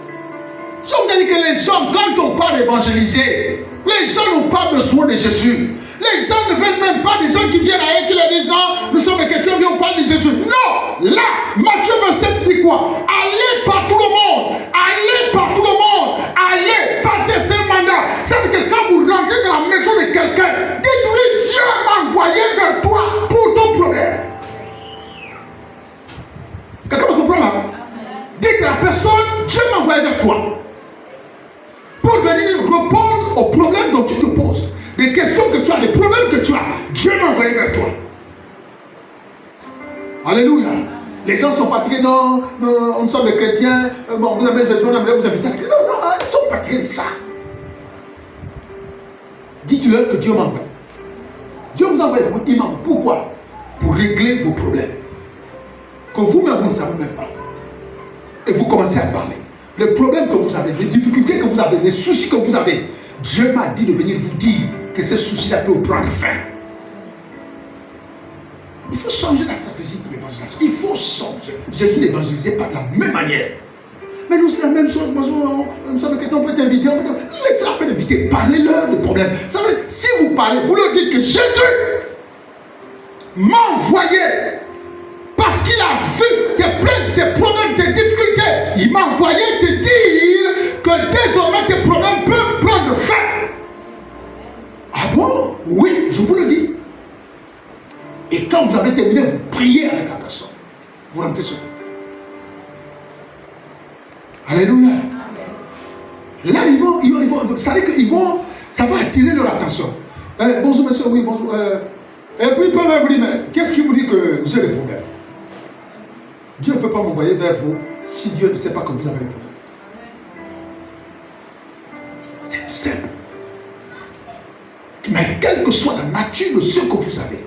S1: Je vous ai dit que les gens, quand on parle d'évangéliser, les gens n'ont pas besoin de Jésus. Les gens ne veulent même pas des gens qui viennent à eux qui leur disent non, nous sommes quelqu'un qui vient parler de Jésus. Non, là, Matthieu 27 dit quoi? Allez par tout le monde. Allez par tout le monde. Allez, partez ce mandat. C'est-à-dire que quand vous rentrez dans la maison de quelqu'un, dites-lui, Dieu m'a envoyé vers toi pour ton problème. Quelqu'un me comprend là? Dites à la personne, Dieu m'a envoyé vers toi. Pour venir répondre aux problèmes dont tu te poses, des questions que tu as, des problèmes que tu as, Dieu m'a envoyé vers toi. Alléluia. Les gens sont fatigués, non, on sommes des chrétiens, bon, vous avez Jésus, on aimerait vous inviter à Christ. Non, ils sont fatigués de ça. Dites-leur que Dieu m'a envoyé. Dieu vous a envoyé, il m'a envoyé. Pourquoi? Pour régler vos problèmes. Que vous-même, vous ne savez même pas. Et vous commencez à parler. Les problèmes que vous avez, les difficultés que vous avez, les soucis que vous avez, Dieu m'a dit de venir vous dire que ces soucis-là peuvent prendre fin. Il faut changer la stratégie pour l'évangélisation. Il faut changer. Jésus l'évangélisait pas de la même manière. Mais nous, c'est la même chose. Nous sommes quelqu'un, on peut t'inviter. Laissez-la faire d'inviter. Parlez-leur de problèmes. Vous savez, si vous parlez, vous leur dites que Jésus m'a envoyé parce qu'il a vu tes plaintes, tes problèmes, tes difficultés. Il m'a envoyé te dire que désormais tes problèmes peuvent prendre fin. Ah bon? Oui, je vous le dis. Et quand vous avez terminé, vous priez avec la personne. Vous rentrez chez vous. Alléluia. Amen. Là, ils vont, ça veut dire qu'ils vont, ça va attirer leur attention. Bonjour monsieur, oui, bonjour. Et puis ils peuvent même vous dire, mais qu'est-ce qui vous dit que j'ai des problèmes? Dieu ne peut pas m'envoyer vers vous si Dieu ne sait pas que vous avez des problèmes. C'est tout simple. Mais quelle que soit la nature de ce que vous avez,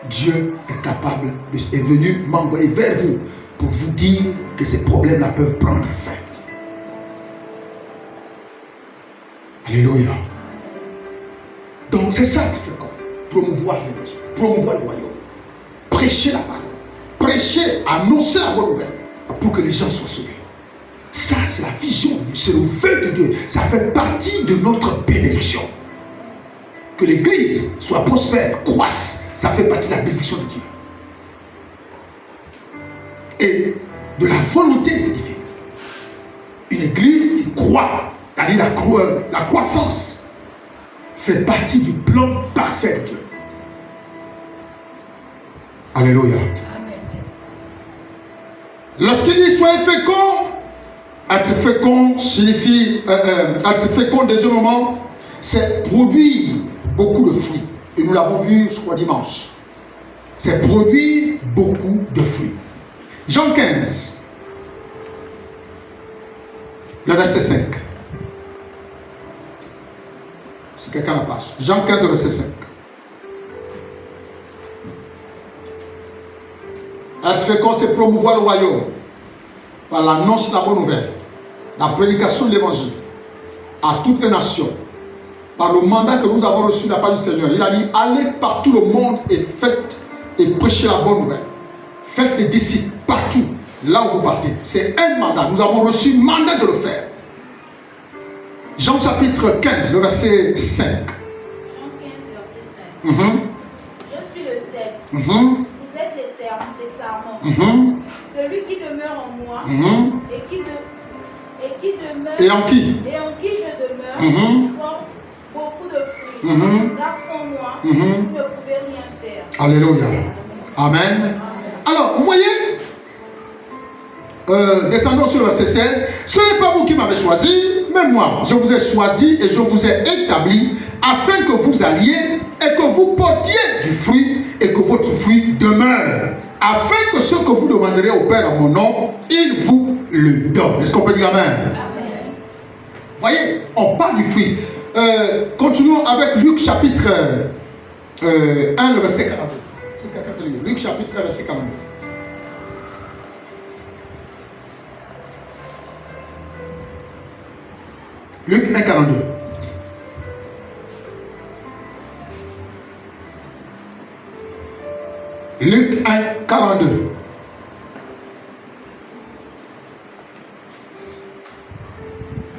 S1: Dieu est capable, est venu m'envoyer vers vous pour vous dire que ces problèmes-là peuvent prendre fin. Alléluia. Donc c'est ça qui fait quoi? Promouvoir l'évangile, promouvoir le royaume, prêcher la parole, prêcher, annoncer la bonne nouvelle pour que les gens soient sauvés. Ça, c'est la vision, c'est le vœu de Dieu. Ça fait partie de notre bénédiction. Que l'église soit prospère, croisse, ça fait partie de la bénédiction de Dieu. Et de la volonté divine. Une église qui croit, c'est-à-dire la croissance, fait partie du plan parfait de Dieu. Alléluia. Amen. Lorsqu'il dit soyez féconds, être fécond signifie, être fécond, deuxièmement, c'est produire beaucoup de fruits. nous l'avons vu, je crois, dimanche. C'est produire beaucoup de fruits. Jean 15, le verset 5. Si quelqu'un la page. Jean 15, le verset 5. Être fécond, c'est promouvoir le royaume par l'annonce de la bonne nouvelle, la prédication de l'évangile à toutes les nations, par le mandat que nous avons reçu de la part du Seigneur. Il a dit, allez par tout le monde et faites et prêchez la bonne nouvelle. Faites des disciples partout, là où vous partez. C'est un mandat. Nous avons reçu le mandat de le faire. Jean chapitre 15, le verset 5.
S2: Jean 15, verset 5. Je suis le cep. Vous êtes les sarments. Celui qui demeure en moi et qui demeure
S1: et en qui
S2: je demeure porte beaucoup de fruits. Car sans moi, vous ne pouvez rien faire.
S1: Alléluia. Amen. Alors, vous voyez, descendons sur le verset 16. Ce n'est pas vous qui m'avez choisi, mais moi. Je vous ai choisi et je vous ai établi afin que vous alliez et que vous portiez du fruit et que votre fruit demeure. Afin que ce que vous demanderez au Père en mon nom, il vous le donne. Est-ce qu'on peut dire Amen? Amen. Vous voyez, on parle du fruit. Continuons avec Luc chapitre 1, le verset 42. C'est quelqu'un peut lire. Luc chapitre 1, verset 42. Luc 1, 42. Luc 1, 42.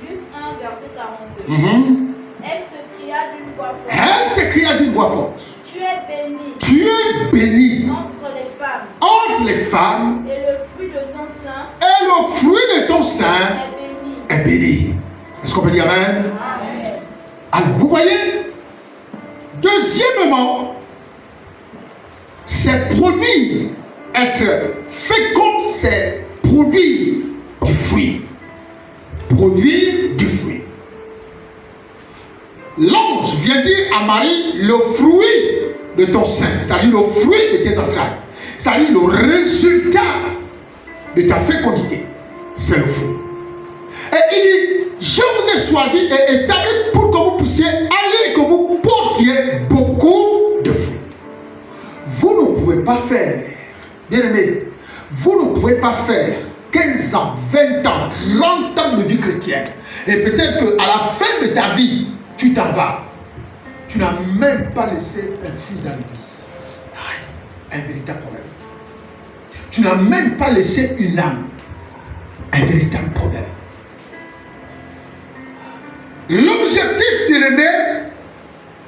S2: Luc 1, verset 42. Elle s'écria d'une voix forte. Tu es bénie.
S1: Tu es bénie entre les femmes.
S2: Et le fruit de ton sein.
S1: Et le fruit de ton sein est béni. Est-ce qu'on peut dire Amen?
S2: Amen.
S1: Alors, vous voyez, deuxièmement, c'est produire. Être fécond, c'est produire du fruit. Produire du fruit. L'ange vient dire à Marie le fruit de ton sein, c'est-à-dire le fruit de tes entrailles, c'est-à-dire le résultat de ta fécondité, c'est le fruit. Et il dit, je vous ai choisi et établi pour que vous puissiez aller et que vous portiez beaucoup de fruits. Vous ne pouvez pas faire, bien aimé, vous ne pouvez pas faire 15 ans, 20 ans, 30 ans de vie chrétienne. Et peut-être qu'à la fin de ta vie, tu t'en vas. Tu n'as même pas laissé un fruit dans l'église. Un véritable problème. Tu n'as même pas laissé une âme. Un véritable problème. L'objectif de l'aimer,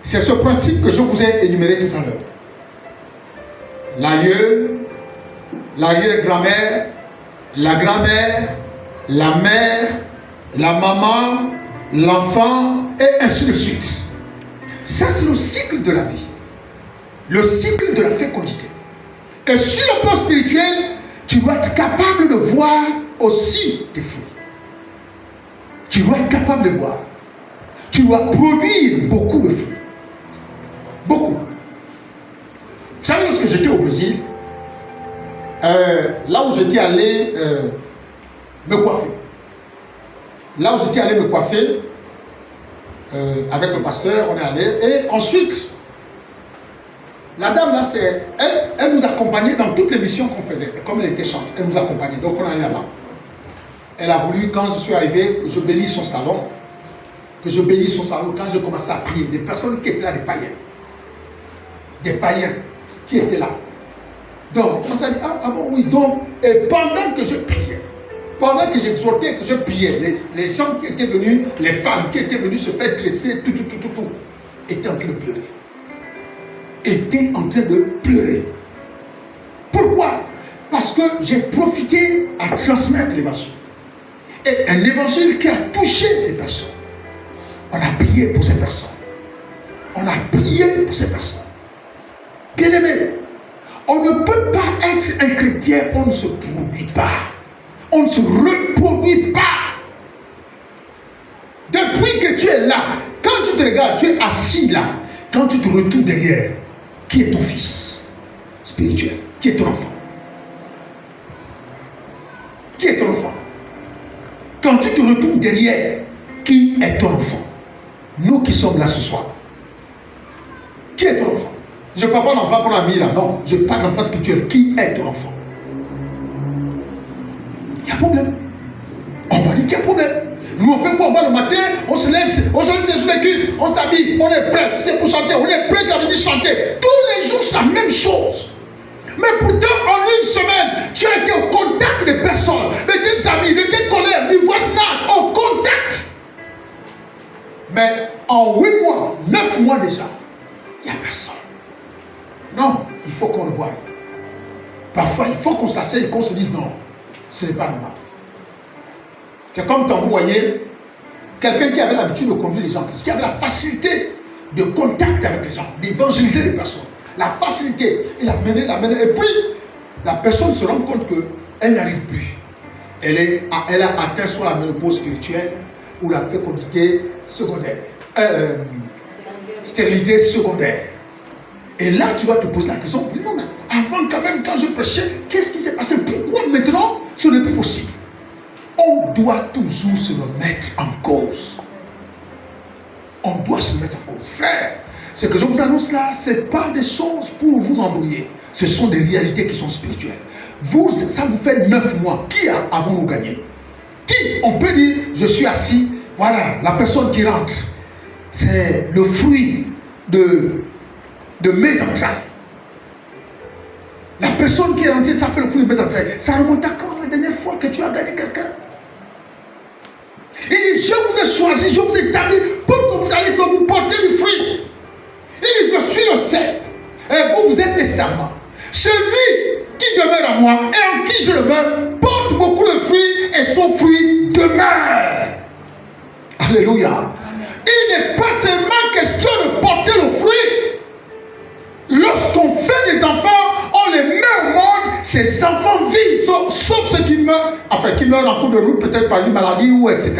S1: c'est ce principe que je vous ai énuméré tout à l'heure. L'aïeul, l'arrière-grand-mère, la grand-mère, la mère, la maman, l'enfant, et ainsi de suite. Ça, c'est le cycle de la vie. Le cycle de la fécondité. Et sur le plan spirituel, tu dois être capable de voir aussi tes fruits. Tu dois être capable de voir. Tu dois produire beaucoup de fruits. Beaucoup. Vous savez, lorsque j'étais au Brésil, là où j'étais allé me coiffer. Là où j'étais allé me coiffer, avec le pasteur, on est allé. Et ensuite, la dame là, elle nous accompagnait dans toutes les missions qu'on faisait. Et comme elle était chante, elle nous accompagnait. Donc on est allé là-bas. Elle a voulu, quand je suis arrivé, que je bénisse son salon. Que je bénisse son salon. Quand je commençais à prier, des personnes qui étaient là, des païens. Des païens qui étaient là. Donc, on s'est dit, ah bon, oui. Donc, et pendant que je priais, pendant que j'exhortais, que je priais, les gens qui étaient venus, les femmes qui étaient venues se faire dresser, tout, étaient en train de pleurer. Étaient en train de pleurer. Pourquoi? Parce que j'ai profité à transmettre l'évangile. Et un évangile qui a touché les personnes. On a prié pour ces personnes. On a prié pour ces personnes. Bien aimé, on ne peut pas être un chrétien, on ne se produit pas. On ne se reproduit pas. Depuis que tu es là, quand tu te regardes, tu es assis là. Quand tu te retournes derrière, qui est ton fils spirituel? Qui est ton enfant? Qui est ton enfant? Quand tu te retournes derrière, qui est ton enfant? Nous qui sommes là ce soir. Qui est ton enfant? Je ne parle pas d'enfant qu'on a mis là, non. Je parle d'enfant spirituel. Qui est ton enfant? Il y a problème. On va dire qu'il y a problème. Nous on fait quoi? On va le matin, on se lève, on se lève sur les culs, on s'habille, on est prêt, c'est pour chanter, on est prêt à venir chanter. Tous les jours c'est la même chose. Mais pourtant en une semaine, tu as été au contact des personnes, de tes amis, de tes collègues, du voisinage, au contact. Mais en 8 mois, 9 mois déjà, il n'y a personne. Non, il faut qu'on le voie. Parfois, il faut qu'on s'asseye et qu'on se dise non, ce n'est pas normal. C'est comme quand vous voyez quelqu'un qui avait l'habitude de conduire les gens, qui avait la facilité de contact avec les gens, d'évangéliser les personnes. La facilité, il a mené, et puis la personne se rend compte qu'elle n'arrive plus. Elle a atteint soit la ménopause spirituelle ou la fécondité secondaire, stérilité secondaire. Et là, tu vas te poser la question, non, mais avant quand même, quand je prêchais, qu'est-ce qui s'est passé? Pourquoi maintenant, ce n'est plus possible? On doit toujours se remettre en cause. On doit se mettre en cause. Frère, ce que je vous annonce là, ce n'est pas des choses pour vous embrouiller. Ce sont des réalités qui sont spirituelles. Vous, ça vous fait 9 mois. Qui avons-nous gagné? Qui? On peut dire, je suis assis, voilà, la personne qui rentre, c'est le fruit de mes entrailles. La personne qui est rentrée, ça fait le fruit de mes entrailles. Ça remonte à quand la dernière fois que tu as gagné quelqu'un? Il dit, je vous ai choisi, je vous ai établi pour que vous alliez, que vous portez du fruit. Il dit, je suis le cep et vous, vous êtes les serments. Celui qui demeure en moi et en qui je demeure porte beaucoup de fruits et son fruit demeure. Alléluia. Amen. Il n'est pas seulement question de porter le fruit. Lorsqu'on fait des enfants, on les met au monde, ces enfants vivent, sauf ceux qui meurent, enfin qui meurent en cours de route, peut-être par une maladie ou etc.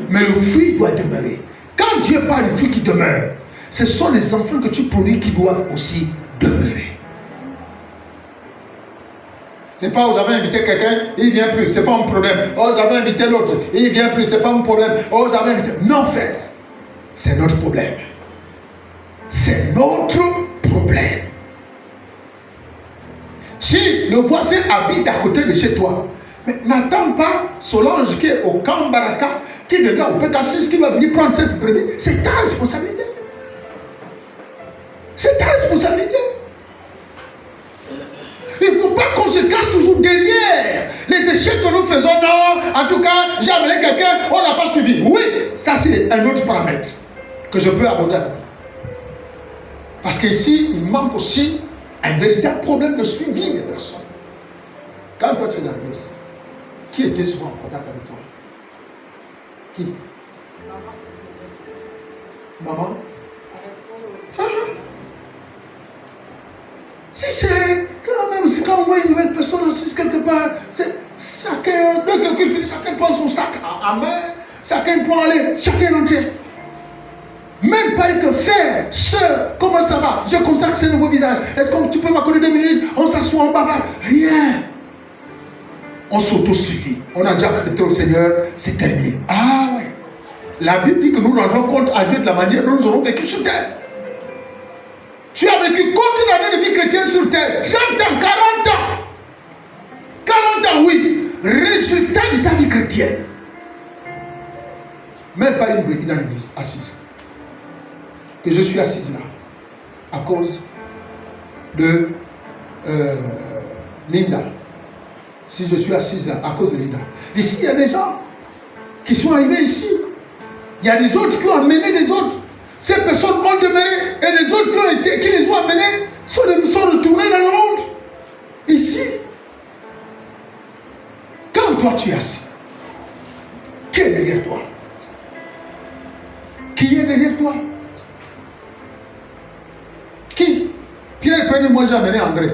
S1: Mais le fruit doit demeurer. Quand Dieu parle du fruit qui demeure, ce sont les enfants que tu produis qui doivent aussi demeurer. C'est pas, vous avez invité quelqu'un, il vient plus, c'est pas un problème. Oh, vous avez invité l'autre, il vient plus, c'est pas un problème. Oh, vous avez invité. Non, frère, c'est notre problème. C'est notre problème. Si le voisin habite à côté de chez toi, mais n'attends pas Solange qui est au camp Baraka, qui viendra au Pécassis, qui va venir prendre cette brebis. C'est ta responsabilité. C'est ta responsabilité. Il ne faut pas qu'on se cache toujours derrière les échecs que nous faisons. Non, en tout cas, j'ai amené quelqu'un, on n'a pas suivi. Oui, ça c'est un autre paramètre que je peux aborder avec vous. Parce qu'ici, il manque aussi un véritable problème de suivi des personnes. Quand toi tu es arrivé ici, qui était souvent en contact avec toi? Qui? Maman? Ah. Si c'est quand même, c'est quand on voit une nouvelle personne assise quelque part, c'est chacun, dès que quelqu'un finit, chacun prend son sac à main, chacun prend aller, chacun rentre. Même pas que faire, sœur, comment ça va? Je consacre ce nouveau visage. Est-ce que tu peux m'accorder 2 minutes? On s'assoit, on bavarde. Rien. On s'auto-suffit. On a déjà accepté au Seigneur, c'est terminé. Ah ouais. La Bible dit que nous rendrons compte à Dieu de la manière dont nous aurons vécu sur terre. Tu as vécu combien d'années de vie chrétienne sur terre? 30 ans, 40 ans. 40 ans, oui. Résultat de ta vie chrétienne. Même pas une brebis dans l'église, assise. Que je suis assise là, à cause de Linda. Si je suis assise là, à cause de Linda. Ici, il y a des gens qui sont arrivés ici. Il y a des autres qui ont amené des autres. Ces personnes ont demeuré et les autres qui les ont amenés sont retournés dans le monde. Ici, quand toi tu es assis, qui est derrière toi? Qui est derrière toi? Qui? Pierre Pédé, moi j'ai amené André.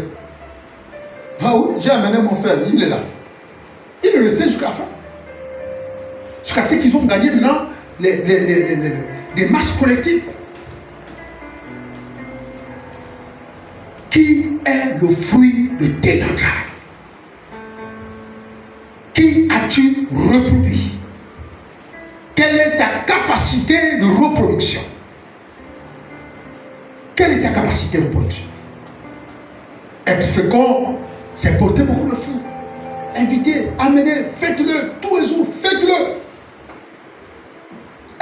S1: Ah oui, j'ai amené mon frère, il est là. Il est resté jusqu'à la fin. Jusqu'à ce qu'ils ont gagné maintenant des matchs collectifs. qui est le fruit de tes entrailles? Qui as-tu reproduit? Quelle est ta capacité de reproduction? Quelle est ta capacité de reproduction? Être fécond, c'est porter beaucoup de fruits. Invitez, amenez, faites-le tous les jours, faites-le.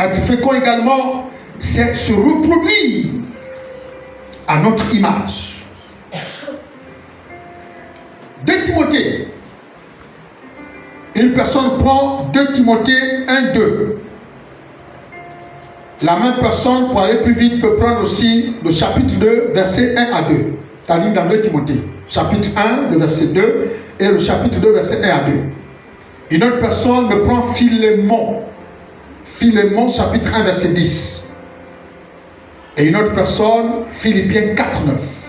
S1: Être fécond également, c'est se reproduire à notre image. 2 Timothée. Une personne prend 2 Timothée 1, 2. La même personne, pour aller plus vite, peut prendre aussi le chapitre 2, verset 1 à 2. C'est-à-dire dans 2 Timothée. Chapitre 1, le verset 2, et le chapitre 2, verset 1 à 2. Une autre personne me prend Philémon. Philémon, chapitre 1, verset 10. Et une autre personne, Philippiens 4, 9.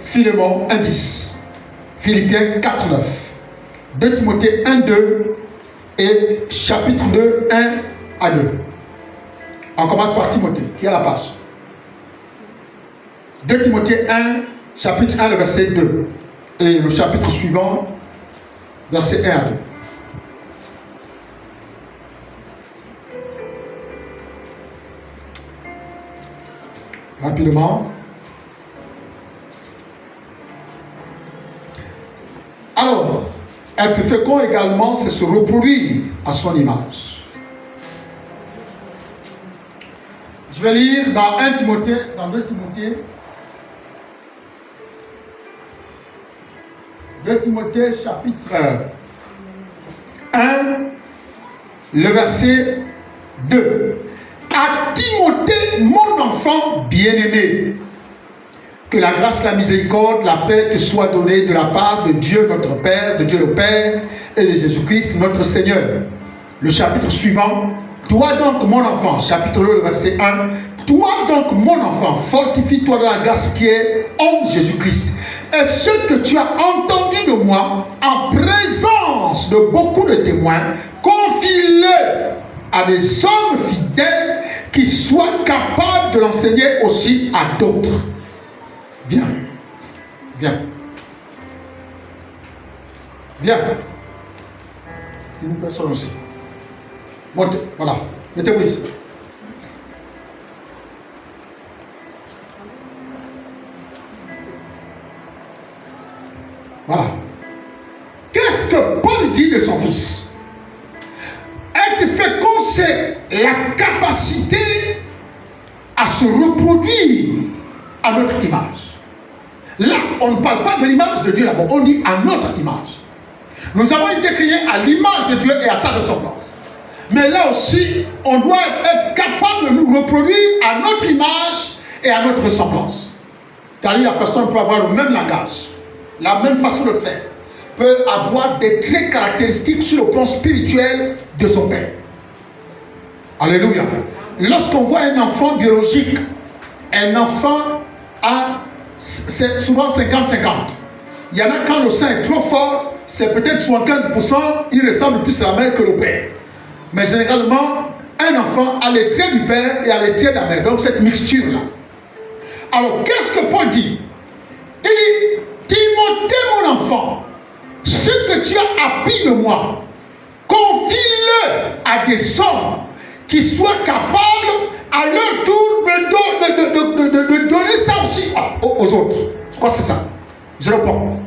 S1: Philémon 1, 10. Philippiens 4, 9. 2 Timothée 1, 2 et chapitre 2, 1 à 2. On commence par Timothée, qui est à la page. 2 Timothée 1, chapitre 1, le verset 2. Et le chapitre suivant, verset 1 à 2. Rapidement. Alors, être fécond également, c'est se reproduire à son image. Je vais lire dans 1 Timothée, dans 2 Timothée. 2 Timothée chapitre 1, le verset 2. À Timothée, mon enfant bien-aimé, que la grâce, la miséricorde, la paix te soit donnée de la part de Dieu notre Père, de Dieu le Père et de Jésus-Christ notre Seigneur. Le chapitre suivant. Toi donc mon enfant, chapitre 2, le verset 1. Toi donc mon enfant, fortifie-toi dans la grâce qui est en Jésus-Christ. Et ce que tu as entendu de moi, en présence de beaucoup de témoins, confie-le à des hommes fidèles qui soient capables de l'enseigner aussi à d'autres. Viens. Viens. Viens. Une personne aussi. Montez. Voilà. Mettez-vous ici. Voilà. Qu'est-ce que Paul dit de son fils? Être fécond, c'est la capacité à se reproduire à notre image. Là, on ne parle pas de l'image de Dieu là-bas, on dit à notre image. Nous avons été créés à l'image de Dieu et à sa ressemblance. Mais là aussi, on doit être capable de nous reproduire à notre image et à notre ressemblance. Car la personne peut avoir le même langage, la même façon de faire, peut avoir des traits caractéristiques sur le plan spirituel de son père. Alléluia. Lorsqu'on voit un enfant biologique, un enfant c'est souvent 50-50. Il y en a quand le sein est trop fort, c'est peut-être 75%, il ressemble plus à la mère que le père. Mais généralement, un enfant a les traits du père et a les traits de la mère. Donc cette mixture-là. Alors, qu'est-ce que Paul dit? Il dit, Timothée mon enfant, ce que tu as appris de moi, confie-le à des hommes qui soient capables à leur tour de donner ça aussi aux autres. Je crois que c'est ça. Je réponds.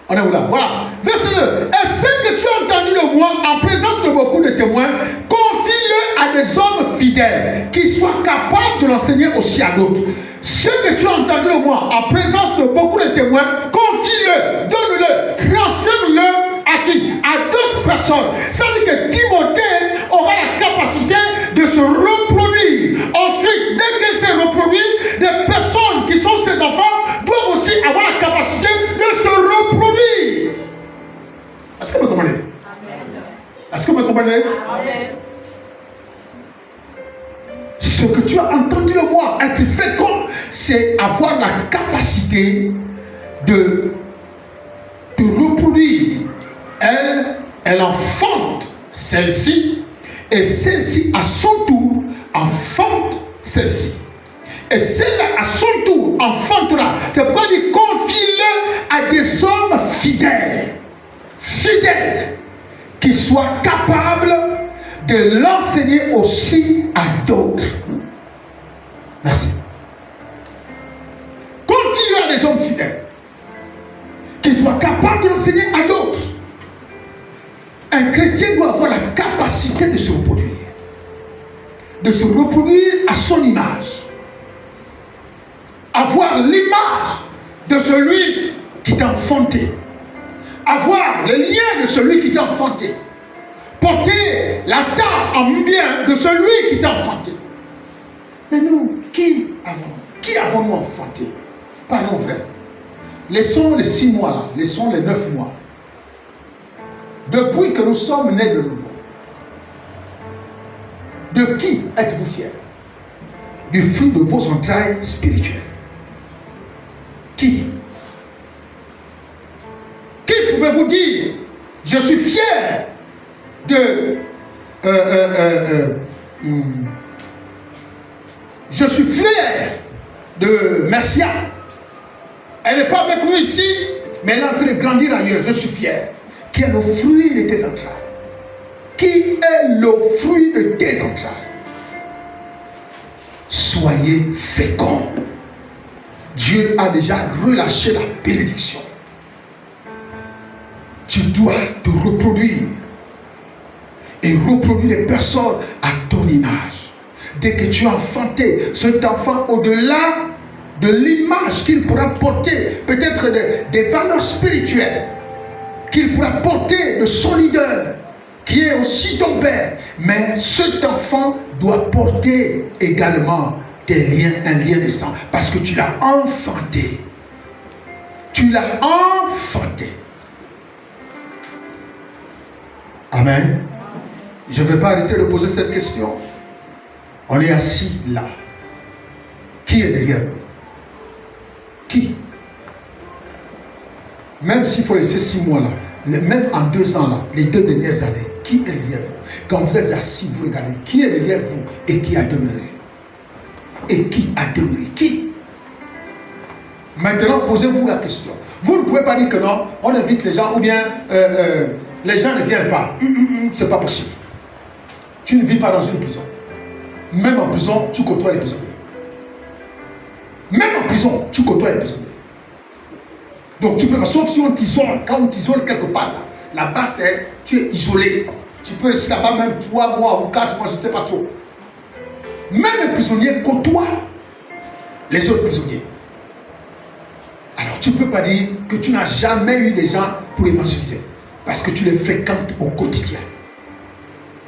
S1: On est où là? Voilà. Verset 2. Et ce que tu as entendu de moi en présence de beaucoup de témoins, confie-le à des hommes fidèles qui soient capables de l'enseigner aussi à d'autres. Ce que tu as entendu de moi en présence de beaucoup de témoins, confie-le, donne-le, transfère-le à qui? À d'autres personnes. Ça veut dire que Timothée aura la capacité de se reproduire. Ensuite, dès qu'il s'est reproduit, des personnes qui sont ses enfants doivent aussi avoir la capacité de se reproduire. Est-ce que vous comprenez? Est-ce que vous comprenez? Amen. Ce que tu as entendu de moi, être fécond, c'est avoir la capacité de reproduire. Elle enfante celle-ci, et celle-ci, à son tour, enfante celle-ci. Et celle-là, à son tour, enfantera. C'est pourquoi il dit confie-le à des hommes fidèles. Fidèles. Qui soient capables de l'enseigner aussi à d'autres. Merci. Confie-le à des hommes fidèles. Qui soient capables de l'enseigner à d'autres. Un chrétien doit avoir la capacité de se reproduire. De se reproduire à son image. Avoir l'image de celui qui t'a enfanté. Avoir le lien de celui qui t'a enfanté. Porter la tare en bien de celui qui t'a enfanté. Mais nous, qui avons-nous enfanté? Parlons vrai. Laissons les 6 mois là, laissons les 9 mois. Depuis que nous sommes nés de nouveau. De qui êtes-vous fiers? Du fruit de vos entrailles spirituelles. Qui pouvez-vous dire, je suis fier de... je suis fier de Mercia. Elle n'est pas avec nous ici, mais elle est en train de grandir ailleurs. Je suis fier. Qui est le fruit de tes entrailles? Qui est le fruit de tes entrailles? Soyez féconds. Dieu a déjà relâché la bénédiction. Tu dois te reproduire. Et reproduire les personnes à ton image. Dès que tu as enfanté cet enfant au-delà de l'image qu'il pourra porter, peut-être des valeurs spirituelles, qu'il pourra porter de son leader, qui est aussi ton père. Mais cet enfant doit porter également des liens, un lien de sang, parce que tu l'as enfanté. Tu l'as enfanté. Amen. Je ne vais pas arrêter de poser cette question. On est assis là. Qui est derrière nous? Qui? Même s'il faut laisser 6 mois là, même en 2 ans là, les 2 dernières années, qui est derrière vous? Quand vous êtes assis, vous regardez, qui est derrière vous et qui a demeuré? Et qui a demeuré? Qui? Maintenant, posez-vous la question. Vous ne pouvez pas dire que non, on invite les gens ou bien les gens ne viennent pas. C'est pas possible. Tu ne vis pas dans une prison. Même en prison, tu côtoies les prisonniers. Même en prison, tu côtoies les prisonniers. Donc tu peux pas, sauf si on t'isole, quand on t'isole quelque part, là-bas c'est, tu es isolé. Tu peux rester là-bas même 3 mois ou 4 mois, je ne sais pas trop. Même les prisonniers côtoient les autres prisonniers. Alors tu ne peux pas dire que tu n'as jamais eu des gens pour évangéliser. Parce que tu les fréquentes au quotidien.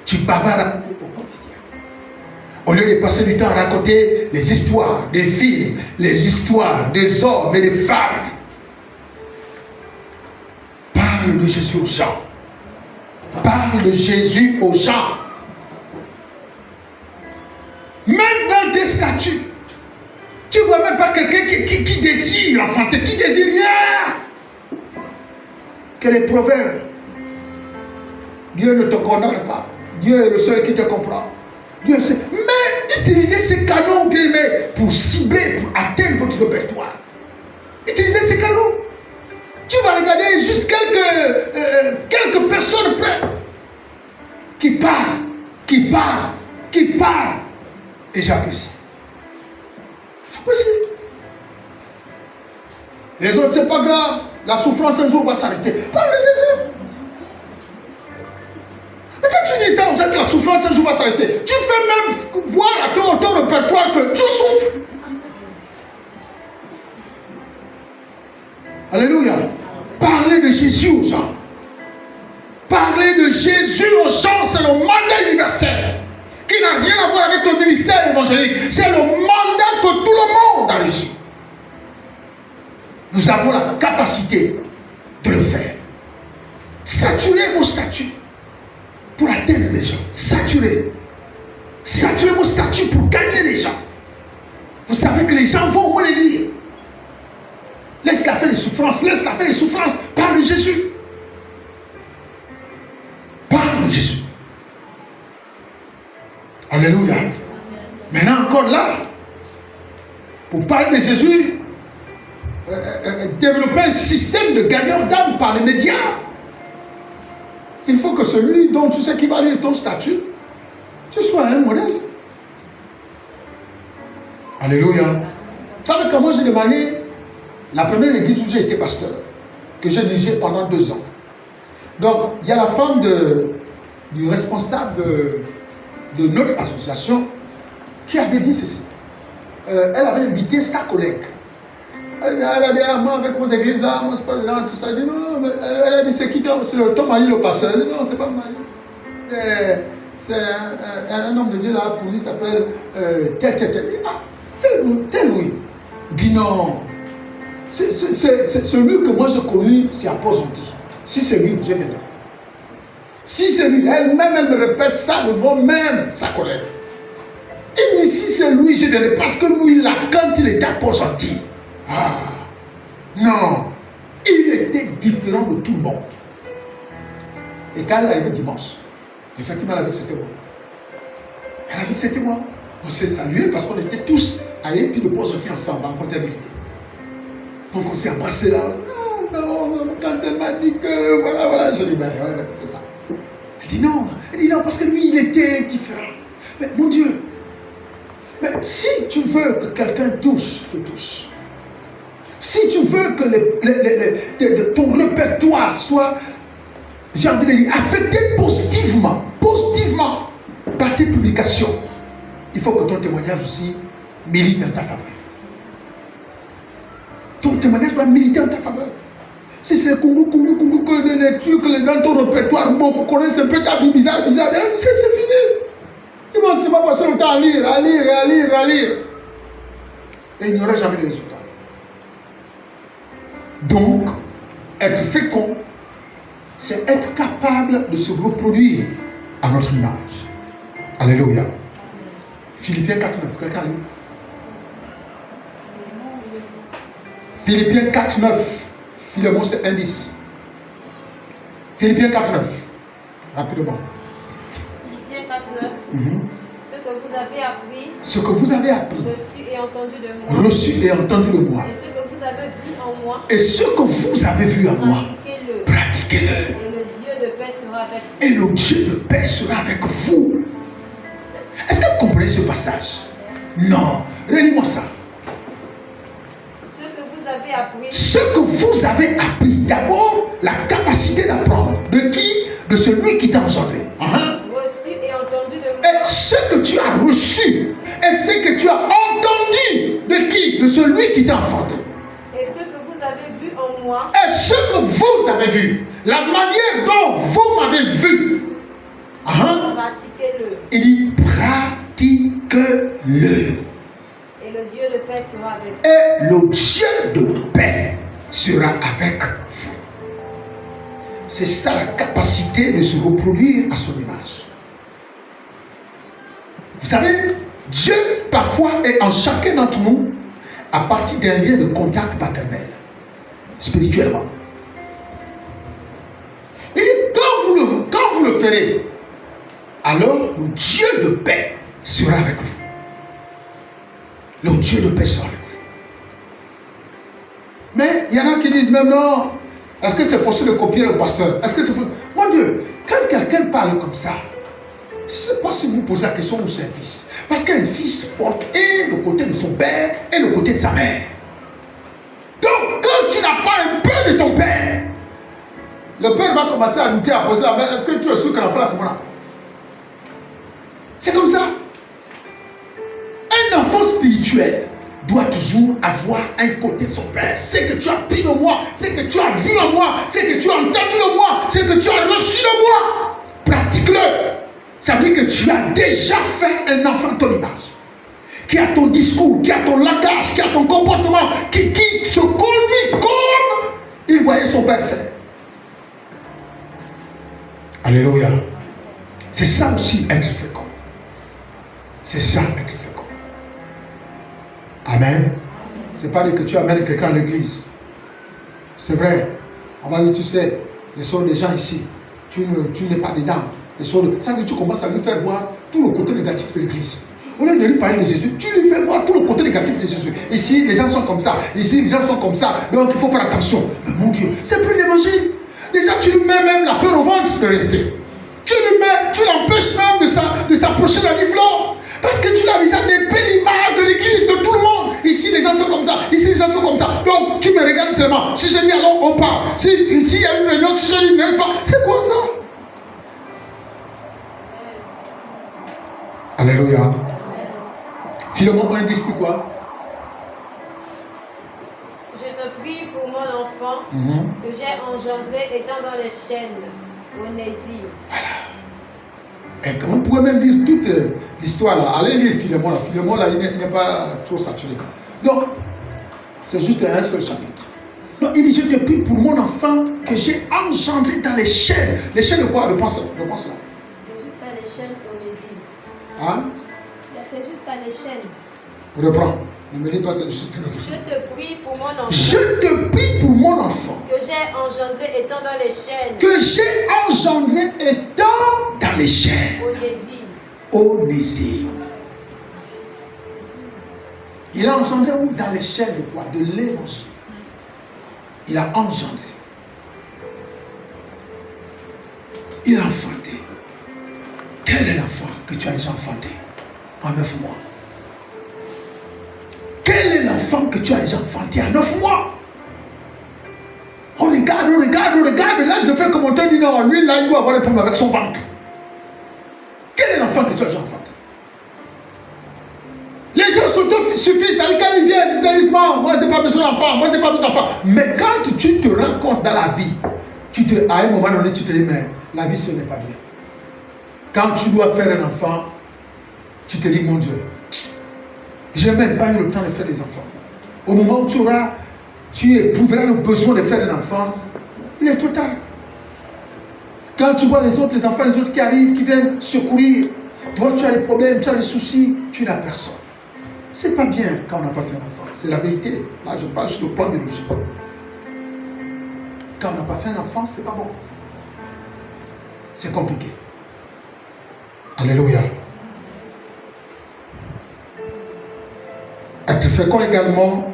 S1: Tu bavardes au quotidien. Au lieu de passer du temps à raconter les histoires des films, les histoires des hommes et des femmes. Parle de Jésus aux gens. Parle de Jésus aux gens. Même dans tes statuts, tu ne vois même pas quelqu'un qui désire enfanter, qui désire rien. Que les proverbes. Dieu ne te condamne pas. Dieu est le seul qui te comprend. Dieu sait. Mais utilisez ces canaux, bien aimés, pour cibler, pour atteindre votre répertoire. Utilisez ces canaux. Tu vas regarder juste quelques personnes près qui parlent. Et j'apprécie. Les autres, c'est pas grave. La souffrance un jour va s'arrêter. Parle de Jésus. Mais quand tu dis ça aux gens que la souffrance un jour va s'arrêter, tu fais même voir à ton répertoire que tu souffres. Alléluia. Parlez de Jésus aux gens. Parler de Jésus aux gens, c'est le mandat universel qui n'a rien à voir avec le ministère évangélique. C'est le mandat que tout le monde a reçu. Nous avons la capacité de le faire. Saturez vos statuts pour atteindre les gens. Saturez vos statuts pour gagner les gens. Vous savez que les gens vont vous les lire. Laisse-la faire les souffrances. Laisse-la faire les souffrances. Parle de Jésus. Parle de Jésus. Alléluia. Maintenant encore là, pour parler de Jésus, développer un système de gagneurs d'âme par les médias. Il faut que celui dont tu sais qu'il va lire ton statut, tu sois un modèle. Alléluia. Vous savez comment j'ai démarré la première église où j'ai été pasteur, que j'ai dirigé pendant 2 ans. Donc, il y a la femme du responsable de notre association qui avait dit ceci. Elle avait invité sa collègue. Elle a dit, ah, moi avec vos églises là, moi c'est pas dedans, tout ça. Elle, dit, non, mais elle a dit, c'est qui c'est ton mari le pasteur? Elle dit, non, c'est pas mon mari. C'est un homme de Dieu là, pour lui, il s'appelle tel. Ah, tel oui. Il dit non. C'est celui que moi j'ai connu, c'est Apôtre Gentil. Si c'est lui, je viendrai. Si c'est lui, elle-même, elle me répète ça devant même sa collègue. Et mais si c'est lui, je viendrai. Parce que lui, là, quand il était Apôtre Gentil, ah, non, il était différent de tout le monde. Et quand elle est arrivée dimanche, effectivement, elle a vu que c'était moi. Elle a vu que c'était moi. On s'est salué parce qu'on était tous à Épi de Port-Gentil ensemble en comptabilité. Donc on s'est embrassé là. Ah, non, quand elle m'a dit que voilà, j'ai dit, ben ouais, c'est ça. Elle dit non, parce que lui, il était différent. Mais mon Dieu, mais si tu veux que quelqu'un te touche, si tu veux que ton répertoire soit, j'ai envie de dire, affecté positivement par tes publications, il faut que ton témoignage aussi milite en ta faveur. Ton témoignage doit militer en ta faveur. Si c'est Kungu, que les trucs dans ton répertoire, beaucoup connaissent un peu ta vie bizarre, c'est fini. Ils vont se passer le temps à lire. Et il n'y aura jamais de résultat. Donc, être fécond, c'est être capable de se reproduire à notre image. Alléluia. Philippiens 4.9, quelqu'un a lu? Philippiens 4.9. Philémon, c'est indice. Philippiens 4.9. Rapidement.
S3: Philippiens 4.9. Ce que vous avez appris. Reçu et entendu de moi. Et ce que vous avez vu en moi. Pratiquez-le. Et le Dieu de paix sera avec vous.
S1: Est-ce que vous comprenez ce passage? Non. Relis-moi ça. Ce que vous avez appris. D'abord, la capacité d'apprendre. De qui? De celui qui t'a engendré.
S3: Reçu et entendu de moi.
S1: Et ce que tu as reçu. Et ce que tu as entendu. De qui? De celui qui t'a enfanté.
S3: Et ce que vous avez vu en moi.
S1: Et ce que vous avez vu. La manière dont vous m'avez vu.
S3: Pratiquez-le.
S1: Il dit pratiquez-le.
S3: Et le Dieu de paix sera avec vous.
S1: Et le Dieu de paix sera avec vous. C'est ça la capacité de se reproduire à son image. Vous savez, Dieu parfois est en chacun d'entre nous à partir d'un lien de contact paternel, spirituellement. Il dit, quand vous le ferez, alors le Dieu de paix sera avec vous. Le Dieu de paix sera avec vous. Mais il y en a qui disent même non. Est-ce que c'est possible de copier le pasteur? Est-ce que c'est possible? Mon Dieu, quand quelqu'un parle comme ça, je ne sais pas si vous posez la question où c'est un fils. Parce qu'un fils porte et le côté de son père et le côté de sa mère. Donc, quand tu n'as pas un peu de ton père, le père va commencer à douter, à poser la main. Est-ce que tu es sûr que l'enfant là, c'est mon enfant? C'est comme ça. Un enfant spirituel doit toujours avoir un côté de son père. C'est que tu as pris de moi, c'est que tu as vu en moi, c'est que tu as entendu de moi, c'est que tu as reçu de moi. Pratique-le. Ça veut dire que tu as déjà fait un enfant de ton image. Qui a ton discours, qui a ton langage, qui a ton comportement, qui se conduit comme il voyait son père faire. Alléluia. C'est ça aussi être fécond. C'est ça être fécond. Amen. C'est pas dire que tu amènes quelqu'un à l'église. C'est vrai. On va dire, tu sais, les sont des gens ici. Tu n'es pas dedans. Ça veut dire que tu commences à lui faire voir tout le côté négatif de l'église. Au lieu de lui parler de Jésus, tu lui fais voir tout le côté négatif de Jésus. Ici, les gens sont comme ça. Ici, les gens sont comme ça. Donc, il faut faire attention. Mais mon Dieu, c'est plus l'évangile. Déjà, tu lui mets même la peur au ventre de rester. Tu l'empêches même de s'approcher d'un livre. Parce que tu l'as déjà dépeint l'image de l'église, de tout le monde. Ici, les gens sont comme ça. Ici, les gens sont comme ça. Donc, tu me regardes seulement. Si je dis alors, on part. Si il y a une réunion, si je dis, n'est-ce pas? C'est quoi ça? Alléluia. Philémon 1 dit quoi?
S3: Je te prie pour mon enfant que j'ai engendré étant dans les chaînes, Onésime.
S1: Et vous pouvez même lire toute l'histoire là. Allez lire Philémon là. Philémon là, il n'est pas trop saturé. Donc, c'est juste un seul chapitre. Donc, il dit, je te prie pour mon enfant que j'ai engendré dans les chaînes. Les chaînes de quoi? Repense là.
S3: C'est juste à l'échelle Onésime.
S1: Hein?
S3: C'est juste à l'échelle.
S1: Reprends. Ne me dis pas c'est juste.
S3: Je te prie pour mon enfant.
S1: Je te prie pour mon enfant.
S3: Que j'ai engendré étant dans les chaînes.
S1: Que j'ai engendré étant dans les chaînes. Onésime. Il a engendré où? Dans les chaînes de quoi? De l'évangile. Il a engendré. Il a enfanté. Quel est l'enfant que tu as déjà enfanté en 9 mois? Quel est l'enfant que tu as déjà enfanté en 9 mois? On regarde. Là, je le fais comme on te dit, non, lui, là, il doit avoir des problèmes avec son ventre. Quel est l'enfant que tu as déjà enfanté? Les gens s'auto-suffisent, c'est-à-dire quand ils viennent, ils disent, moi, je n'ai pas besoin d'enfant, Mais quand tu te rends compte dans la vie, à un moment donné, tu te dis, mais la vie, ce n'est pas bien. Quand tu dois faire un enfant, tu te dis, mon Dieu, je n'ai même pas eu le temps de faire des enfants. Au moment où tu éprouveras le besoin de faire un enfant, il est trop tard. Quand tu vois les autres qui arrivent, qui viennent secourir, toi tu as des problèmes, tu as des soucis, tu n'as personne. C'est pas bien quand on n'a pas fait un enfant. C'est la vérité. Là, je parle sur le plan biologique. Quand on n'a pas fait un enfant, c'est pas bon. C'est compliqué. Alléluia. Être fécond également,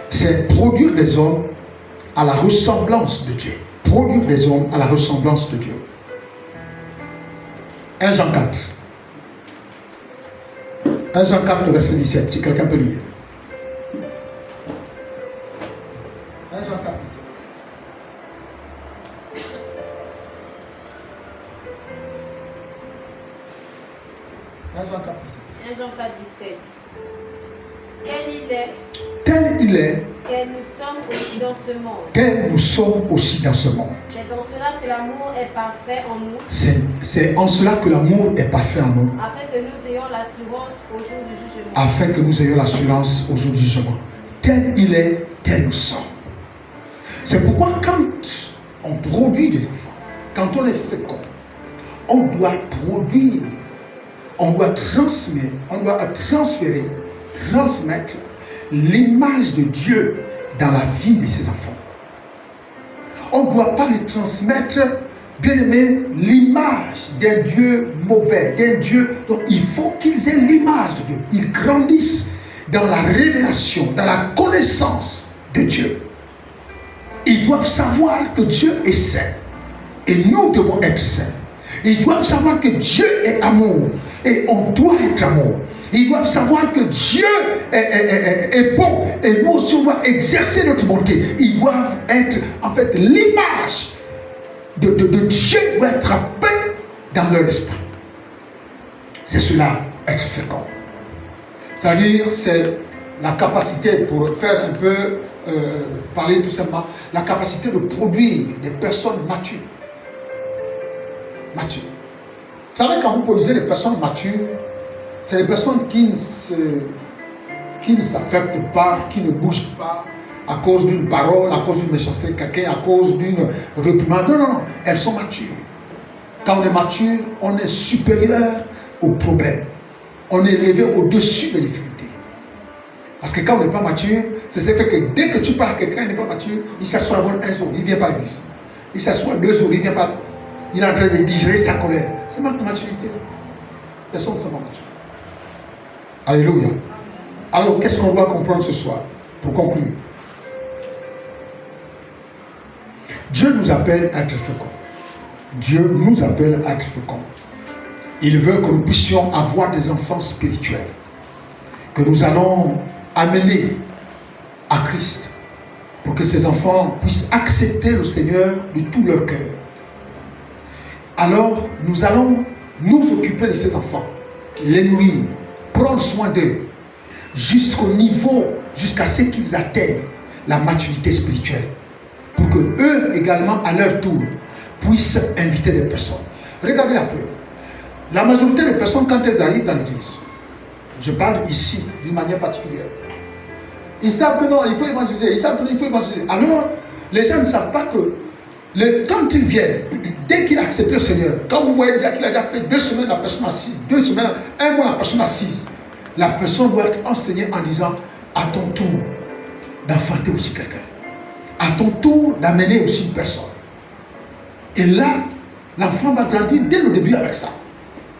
S1: c'est produire des hommes à la ressemblance de Dieu. Produire des hommes à la ressemblance de Dieu. 1 Jean 4. 1 Jean 4, le verset 17, si quelqu'un peut lire. 1 Jean 4, 17. 1 Jean 4, 17.
S3: 1 Jean 4, 17. Tel il est, tel nous sommes aussi dans ce monde.
S1: Tel nous sommes aussi dans ce monde.
S3: C'est dans cela que l'amour est parfait en nous.
S1: C'est en cela que l'amour est parfait en nous.
S3: Afin que nous ayons l'assurance au jour du jugement.
S1: Afin que nous ayons l'assurance au jour du jugement. Tel il est, tel nous sommes. C'est pourquoi quand on produit des enfants, quand on est fécond, on doit produire, on doit transmettre, transmettre l'image de Dieu dans la vie de ses enfants. On ne doit pas lui transmettre, bien aimé, l'image d'un Dieu mauvais, d'un Dieu. Donc il faut qu'ils aient l'image de Dieu. Ils grandissent dans la révélation, dans la connaissance de Dieu. Ils doivent savoir que Dieu est saint. Et nous devons être saints. Ils doivent savoir que Dieu est amour. Et on doit être amour. Ils doivent savoir que Dieu est bon et nous aussi on doit exercer notre bonté. Ils doivent être, en fait, l'image de Dieu doit être peinte dans leur esprit. C'est cela, être fécond. C'est-à-dire, c'est la capacité, pour faire un peu, parler tout simplement, la capacité de produire des personnes matures. Matures. Vous savez, quand vous produisez des personnes matures, c'est des personnes qui ne s'affectent pas, qui ne bougent pas à cause d'une parole, à cause d'une méchanceté de quelqu'un, à cause d'une réprimande. Non, elles sont matures. Quand on est mature, on est supérieur aux problèmes. On est élevé au-dessus des difficultés. Parce que quand on n'est pas mature, c'est ce qui fait que dès que tu parles à quelqu'un qui n'est pas mature, il s'assoit à un jour, il ne vient pas à l'église. Il s'assoit 2 jours, il ne vient pas. Il est en train de digérer sa colère. C'est ma maturité. Les personnes ne sont pas matures. Alléluia. Alors, qu'est-ce qu'on doit comprendre ce soir pour conclure? Dieu nous appelle à être féconds. Dieu nous appelle à être féconds. Il veut que nous puissions avoir des enfants spirituels, que nous allons amener à Christ, pour que ces enfants puissent accepter le Seigneur de tout leur cœur. Alors, nous allons nous occuper de ces enfants, les nourrir, prendre soin d'eux, jusqu'au niveau, jusqu'à ce qu'ils atteignent la maturité spirituelle, pour que eux également, à leur tour, puissent inviter des personnes. Regardez la preuve. La majorité des personnes, quand elles arrivent dans l'église, je parle ici d'une manière particulière, ils savent que non, il faut évangéliser, ils savent que non, il faut évangéliser. Alors, les gens ne savent pas que quand ils viennent, dès qu'il a accepté le Seigneur, quand vous voyez déjà qu'il a déjà fait 2 semaines la personne assise, 2 semaines, 1 mois la personne assise, la personne doit être enseignée en disant, à ton tour d'enfanter aussi quelqu'un, à ton tour d'amener aussi une personne. Et là, l'enfant va grandir dès le début avec ça.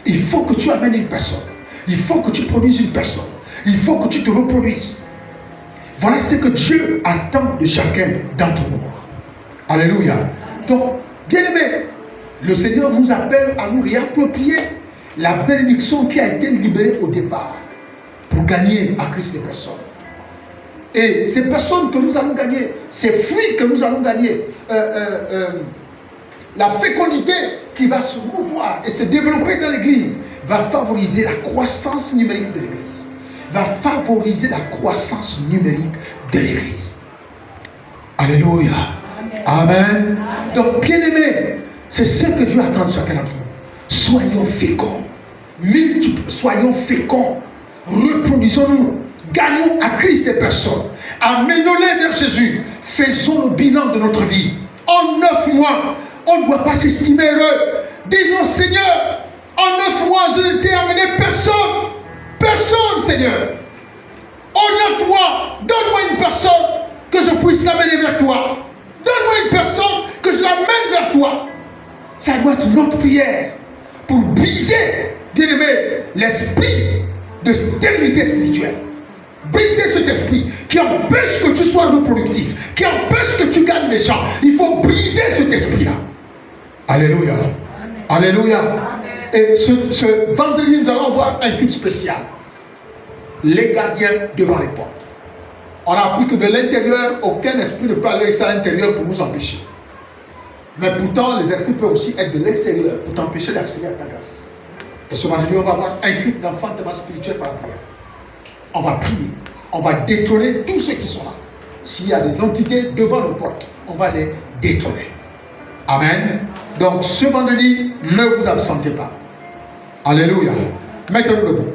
S1: Il faut que tu amènes une personne, il faut que tu produises une personne, il faut que tu te reproduises. Voilà ce que Dieu attend de chacun d'entre nous. Alléluia. Donc, bien aimé, le Seigneur nous appelle à nous réapproprier la bénédiction qui a été libérée au départ pour gagner à Christ les personnes. Et ces personnes que nous allons gagner, ces fruits que nous allons gagner, la fécondité qui va se mouvoir et se développer dans l'église va favoriser la croissance numérique de l'église. Va favoriser la croissance numérique de l'église. Alléluia. Amen. Amen. Donc, bien aimé, c'est ce que Dieu attend de chacun d'entre nous. Soyons féconds. Soyons féconds. Reproduisons-nous. Gagnons à Christ des personnes. Amenons-les vers Jésus. Faisons le bilan de notre vie. En 9 mois, on ne doit pas s'estimer heureux. Disons, Seigneur, en 9 mois, je ne t'ai amené personne. Personne, Seigneur. Oriente-moi. Donne-moi une personne que je puisse l'amener vers toi. Donne-moi une personne que je l'amène vers toi. Ça doit être notre prière pour briser, bien aimé, l'esprit de stérilité spirituelle. Briser cet esprit qui empêche que tu sois reproductif, qui empêche que tu gagnes les gens. Il faut briser cet esprit-là. Alléluia. Amen. Alléluia. Amen. Et ce vendredi, nous allons avoir un culte spécial. Les gardiens devant les portes. On a appris que de l'intérieur, aucun esprit ne peut aller à l'intérieur pour nous empêcher. Mais pourtant, les esprits peuvent aussi être de l'extérieur pour t'empêcher d'accéder à ta grâce. Et ce vendredi, on va avoir un culte d'enfantement spirituel par la prière. On va prier. On va détrôner tous ceux qui sont là. S'il y a des entités devant nos portes, on va les détrôner. Amen. Donc, ce vendredi, ne vous absentez pas. Alléluia. Mettez-nous debout.